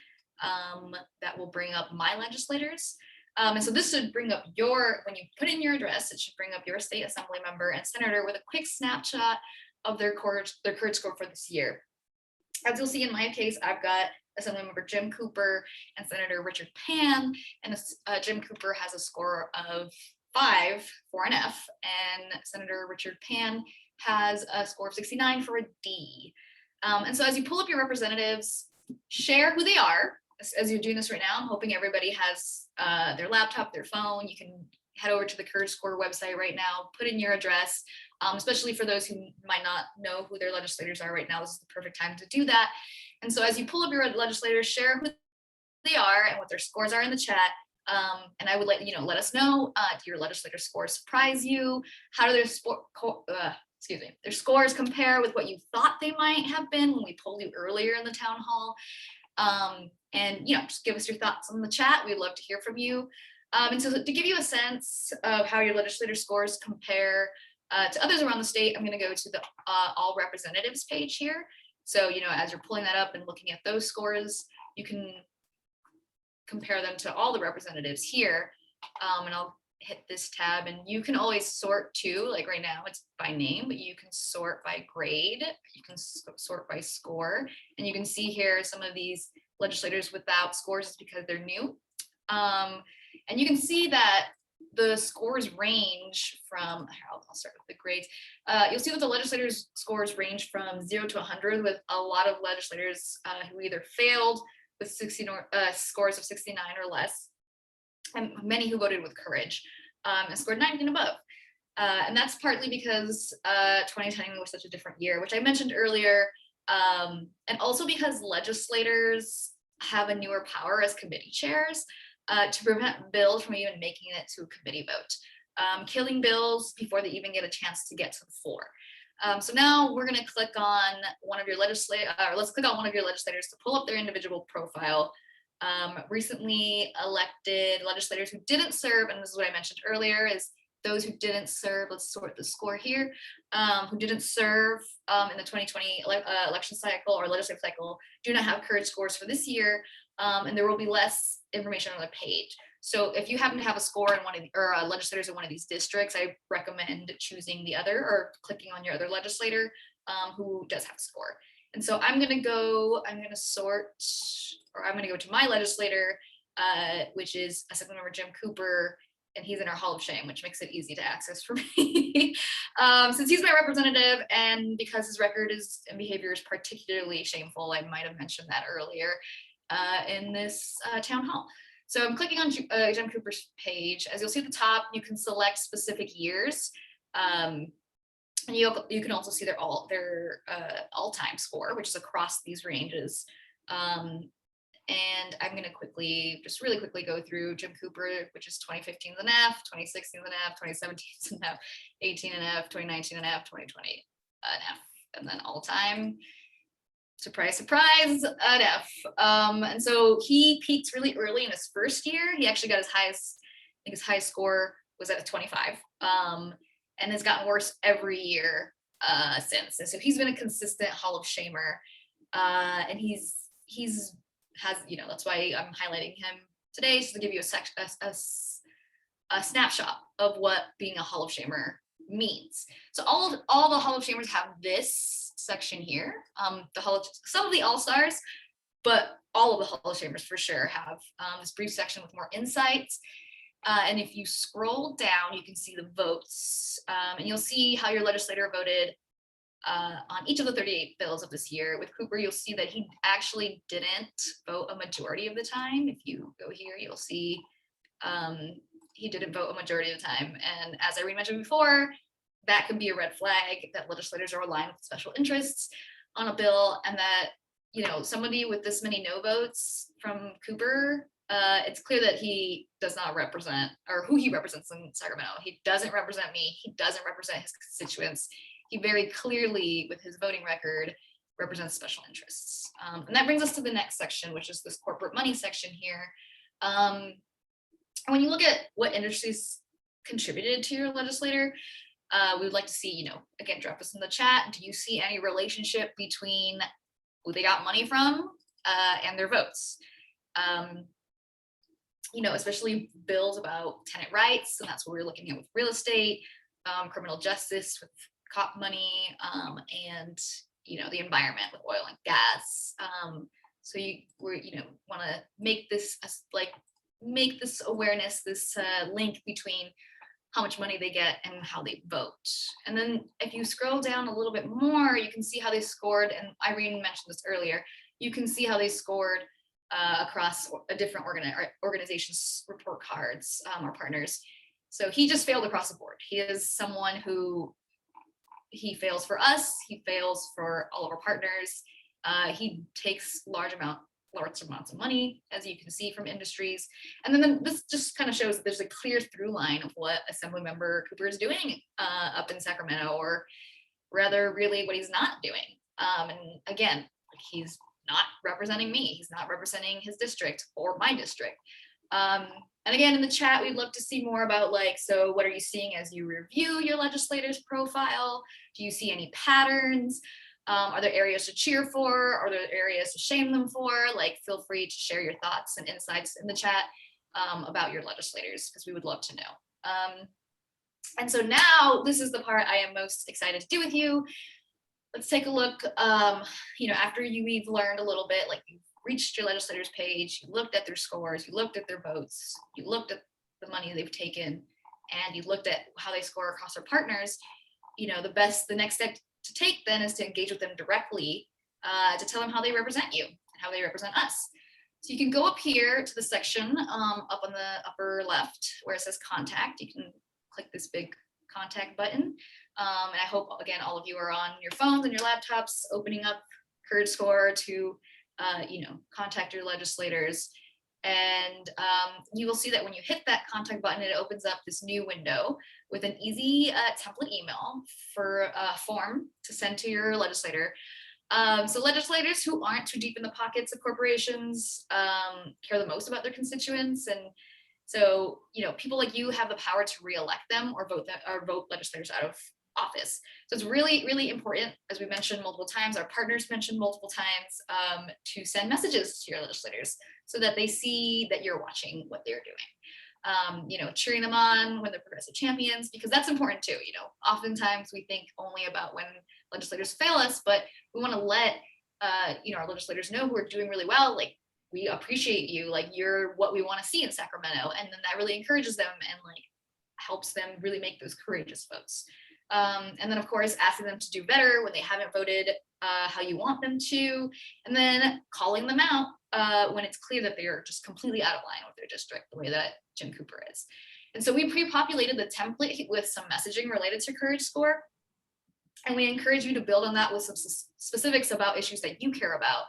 that will bring up my legislators. And so this should bring up when you put in your address, it should bring up your state assembly member and senator with a quick snapshot of their courage score for this year. As you'll see in my case, I've got Assemblymember Jim Cooper and Senator Richard Pan, and Jim Cooper has a score of 5 for an F, and Senator Richard Pan has a score of 69 for a D. And so as you pull up your representatives, share who they are. As you're doing this right now, I'm hoping everybody has their laptop, their phone. You can head over to the Courage Score website right now, put in your address, especially for those who might not know who their legislators are right now. This is the perfect time to do that. And so as you pull up your legislators, share who they are and what their scores are in the chat. And I would let us know, do your legislator scores surprise you? How do their scores compare with what you thought they might have been when we polled you earlier in the town hall? And just give us your thoughts on the chat. We'd love to hear from you. And so to give you a sense of how your legislator scores compare to others around the state, I'm going to go to the All Representatives page here. So, as you're pulling that up and looking at those scores, you can compare them to all the representatives here. And I'll hit this tab, and you can always sort too. Like right now it's by name, but you can sort by grade, you can sort by score, and you can see here some of these legislators without scores is because they're new. And you can see that the scores range from, I'll start with the grades. You'll see that the legislators' scores range from 0 to 100, with a lot of legislators who either failed with scores of 69 or less, and many who voted with courage and scored 90 and above. And that's partly because 2010 was such a different year, which I mentioned earlier, and also because legislators have a newer power as committee chairs to prevent bills from even making it to a committee vote, killing bills before they even get a chance to get to the floor. So now we're going to click on one of your legislators, let's click on one of your legislators to pull up their individual profile. Recently elected legislators who didn't serve, and this is what I mentioned earlier, is those who didn't serve, let's sort the score here, who didn't serve in the 2020 election cycle or legislative cycle do not have courage scores for this year, and there will be less information on the page. So if you happen to have a score in one of the, or legislators in one of these districts, I recommend choosing the other or clicking on your other legislator who does have a score. And so I'm going to sort, or I'm going to go to my legislator, which is Assemblymember Jim Cooper, and he's in our Hall of Shame, which makes it easy to access for me. Since he's my representative, and because his record and behavior is particularly shameful, I might have mentioned that earlier in this town hall. So I'm clicking on Jim Cooper's page. As you'll see at the top, you can select specific years. And you can also see their all-time score, which is across these ranges. And I'm going to really quickly go through Jim Cooper, which is 2015's an F, 2016's an F, 2017's an F, 18 an F, 2019 an F, 2020 an F, and then all-time, surprise, surprise, an F. And so he peaked really early in his first year. He actually got his highest, I think his highest score was at a 25, and has gotten worse every year since. And so he's been a consistent Hall of Shamer, and that's why I'm highlighting him today, just to give you a snapshot of what being a Hall of Shamer means. So all the Hall of Shamers have this section here. Some of the All-Stars, but all of the Hall of Shamers for sure have this brief section with more insights. And if you scroll down, you can see the votes, and you'll see how your legislator voted on each of the 38 bills of this year. With Cooper, you'll see that he actually didn't vote a majority of the time. If you go here, you'll see he didn't vote a majority of the time. And as I mentioned before, that could be a red flag that legislators are aligned with special interests on a bill, and that, somebody with this many no votes from Cooper, it's clear that he does not represent, or who he represents in Sacramento. He doesn't represent me. He doesn't represent his constituents. He very clearly, with his voting record, represents special interests. And that brings us to the next section, which is this corporate money section here. When you look at what industries contributed to your legislator, we would like to see, again, drop us in the chat. Do you see any relationship between who they got money from and their votes? Especially bills about tenant rights, and that's what we're looking at with real estate, criminal justice with cop money, and the environment with oil and gas. So we want to make this awareness, this link between how much money they get and how they vote. And then if you scroll down a little bit more, you can see how they scored, and Irene mentioned this earlier, you can see how they scored across a different organizations' report cards, our partners. So he just failed across the board. He is someone who, he fails for us, he fails for all of our partners. He takes large amounts of money, as you can see from industries. And then this just kind of shows that there's a clear through line of what Assemblymember Cooper is doing up in Sacramento, or rather really what he's not doing. And again, he's not representing me, he's not representing his district or my district. And again, in the chat, we'd love to see more about so what are you seeing as you review your legislator's profile? Do you see any patterns? Are there areas to cheer for? Are there areas to shame them for? Feel free to share your thoughts and insights in the chat about your legislators, because we would love to know. And so now this is the part I am most excited to do with you. Let's take a look, after we've learned a little bit, you've reached your legislators page, you looked at their scores, you looked at their votes, you looked at the money they've taken, and you looked at how they score across our partners. The next step to take then is to engage with them directly, to tell them how they represent you and how they represent us. So you can go up here to the section up on the upper left where it says contact. You can click this big contact button. And I hope, again, all of you are on your phones and your laptops, opening up Courage Score to, contact your legislators. And you will see that when you hit that contact button, it opens up this new window with an easy template email for a form to send to your legislator. So legislators who aren't too deep in the pockets of corporations care the most about their constituents. And so, people like you have the power to re-elect them or vote legislators out of office. So it's really, really important, as we mentioned multiple times, our partners mentioned multiple times, to send messages to your legislators so that they see that you're watching what they're doing. Cheering them on when they're progressive champions, because that's important too. Oftentimes we think only about when legislators fail us, but we want to let our legislators know who are doing really well, we appreciate you, you're what we want to see in Sacramento. And then that really encourages them and helps them really make those courageous votes. And then of course, asking them to do better when they haven't voted how you want them to, and then calling them out when it's clear that they're just completely out of line with their district, the way that Jim Cooper is. And so we pre-populated the template with some messaging related to Courage Score. And we encourage you to build on that with some specifics about issues that you care about.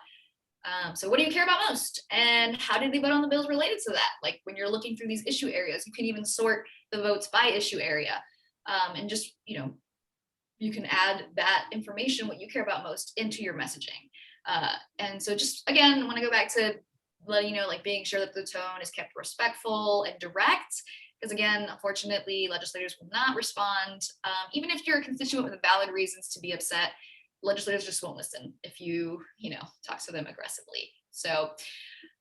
So what do you care about most? And how did they vote on the bills related to that? When you're looking through these issue areas, you can even sort the votes by issue area. And just, you can add that information, what you care about most, into your messaging. And so just, again, I want to go back to letting being sure that the tone is kept respectful and direct. Because again, unfortunately, legislators will not respond. Even if you're a constituent with valid reasons to be upset, legislators just won't listen if you, talk to them aggressively. So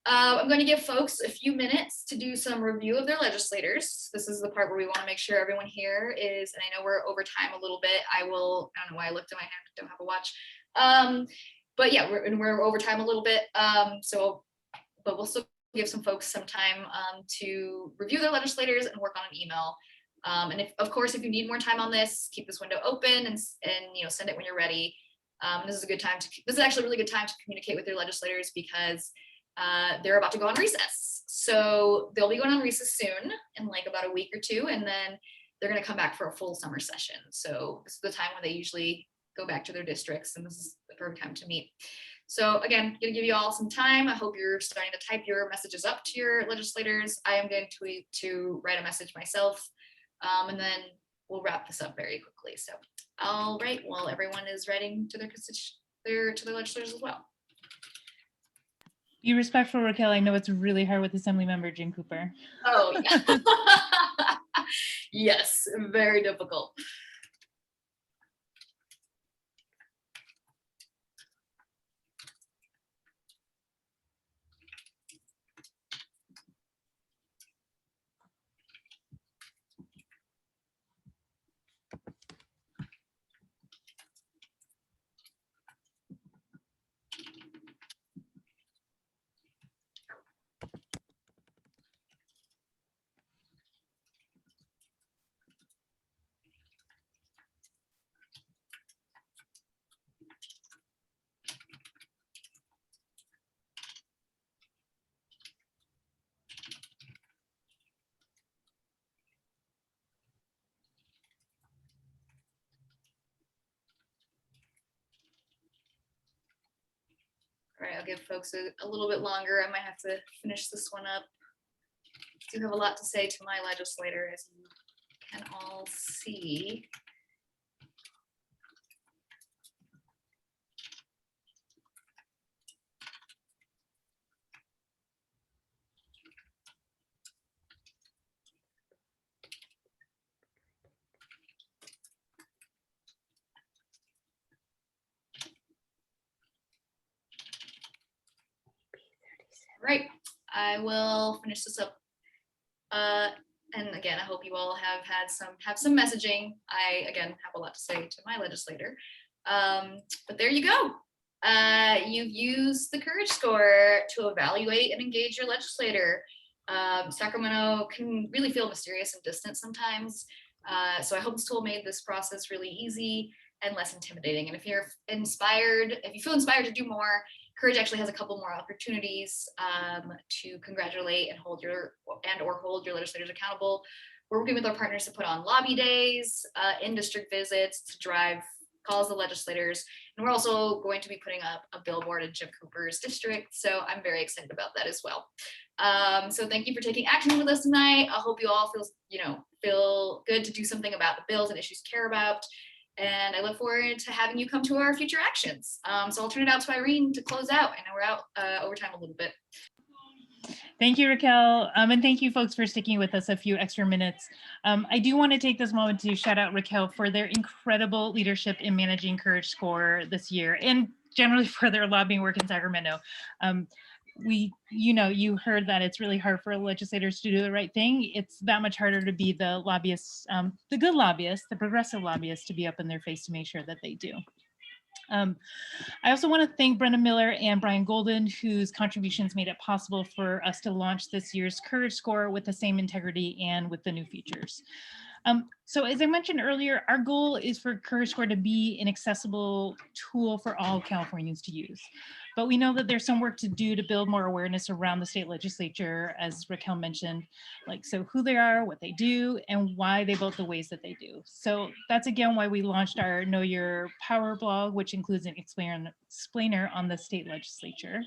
I'm going to give folks a few minutes to do some review of their legislators. This is the part where we want to make sure everyone here is, and I know we're over time a little bit. I don't know why I looked at my hand, don't have a watch. But yeah, we're over time a little bit. But we'll still give some folks some time to review their legislators and work on an email. And if you need more time on this, keep this window open and send it when you're ready. This is actually a really good time to communicate with your legislators, because they're about to go on recess. So they'll be going on recess soon, in about a week or two, and then they're going to come back for a full summer session. So this is the time when they usually go back to their districts, and this is the perfect time to meet. So again, I'm going to give you all some time. I hope you're starting to type your messages up to your legislators. I am going to write a message myself, and then we'll wrap this up very quickly. So, all right, well, everyone is writing to their legislators as well. Be respectful, Raquel. I know it's really hard with Assemblymember Jim Cooper. Oh, yeah. Yes, very difficult. All right, I'll give folks a little bit longer. I might have to finish this one up. I do have a lot to say to my legislator, as you can all see. Right, I will finish this up. And again, I hope you all have had some messaging. I again have a lot to say to my legislator. But there you go. You've used the courage score to evaluate and engage your legislator. Sacramento can really feel mysterious and distant sometimes. So I hope this tool made this process really easy and less intimidating. And if you're inspired, if you feel inspired to do more, Courage actually has a couple more opportunities to congratulate and hold your legislators accountable. We're working with our partners to put on lobby days, in-district visits to drive calls to legislators. And we're also going to be putting up a billboard in Jim Cooper's district. So I'm very excited about that as well. So thank you for taking action with us tonight. I hope you all feel good to do something about the bills and issues you care about. And I look forward to having you come to our future actions. So I'll turn it out to Irene to close out. I know we're out over time a little bit. Thank you, Raquel. And thank you folks for sticking with us a few extra minutes. I do want to take this moment to shout out Raquel for their incredible leadership in managing Courage Score this year and generally for their lobbying work in Sacramento. You heard that it's really hard for legislators to do the right thing. It's that much harder to be the lobbyists, the good lobbyists, the progressive lobbyists, to be up in their face to make sure that they do. I also want to thank Brenda Miller and Brian Golden, whose contributions made it possible for us to launch this year's Courage Score with the same integrity and with the new features. So as I mentioned earlier, our goal is for Courage Score to be an accessible tool for all Californians to use. But we know that there's some work to do to build more awareness around the state legislature, as Raquel mentioned, so who they are, what they do, and why they vote the ways that they do. So that's again why we launched our Know Your Power blog, which includes an explainer on the state legislature.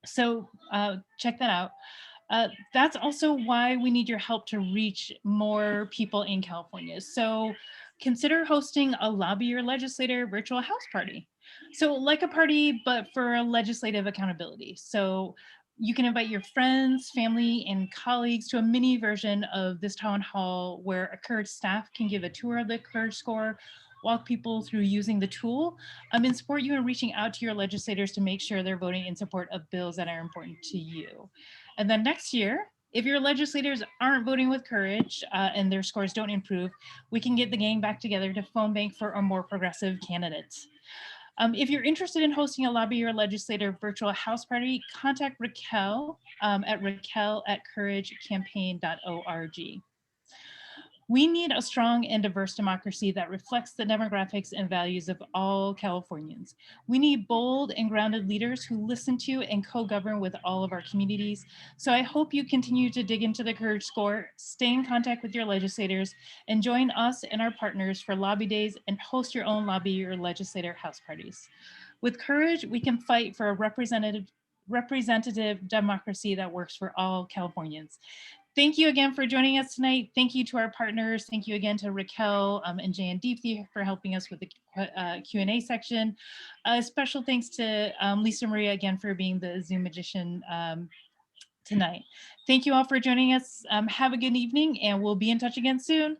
So check that out. That's also why we need your help to reach more people in California. So consider hosting a Lobby Your Legislator virtual house party. So like a party, but for legislative accountability. So you can invite your friends, family, and colleagues to a mini version of this town hall where a Courage staff can give a tour of the Courage Score, walk people through using the tool, and support you in reaching out to your legislators to make sure they're voting in support of bills that are important to you. And then next year, if your legislators aren't voting with Courage and their scores don't improve, we can get the gang back together to phone bank for a more progressive candidate. If you're interested in hosting a Lobby Your Legislator virtual house party, contact Raquel at raquel@couragecampaign.org. We need a strong and diverse democracy that reflects the demographics and values of all Californians. We need bold and grounded leaders who listen to and co-govern with all of our communities. So I hope you continue to dig into the Courage Score, stay in contact with your legislators, and join us and our partners for lobby days and host your own Lobby Your Legislator house parties. With Courage, we can fight for a representative democracy that works for all Californians. Thank you again for joining us tonight. Thank you to our partners. Thank you again to Raquel and Jay and Deepthi for helping us with the Q&A section. Special thanks to Lisa Maria again for being the Zoom magician tonight. Thank you all for joining us. Have a good evening and we'll be in touch again soon.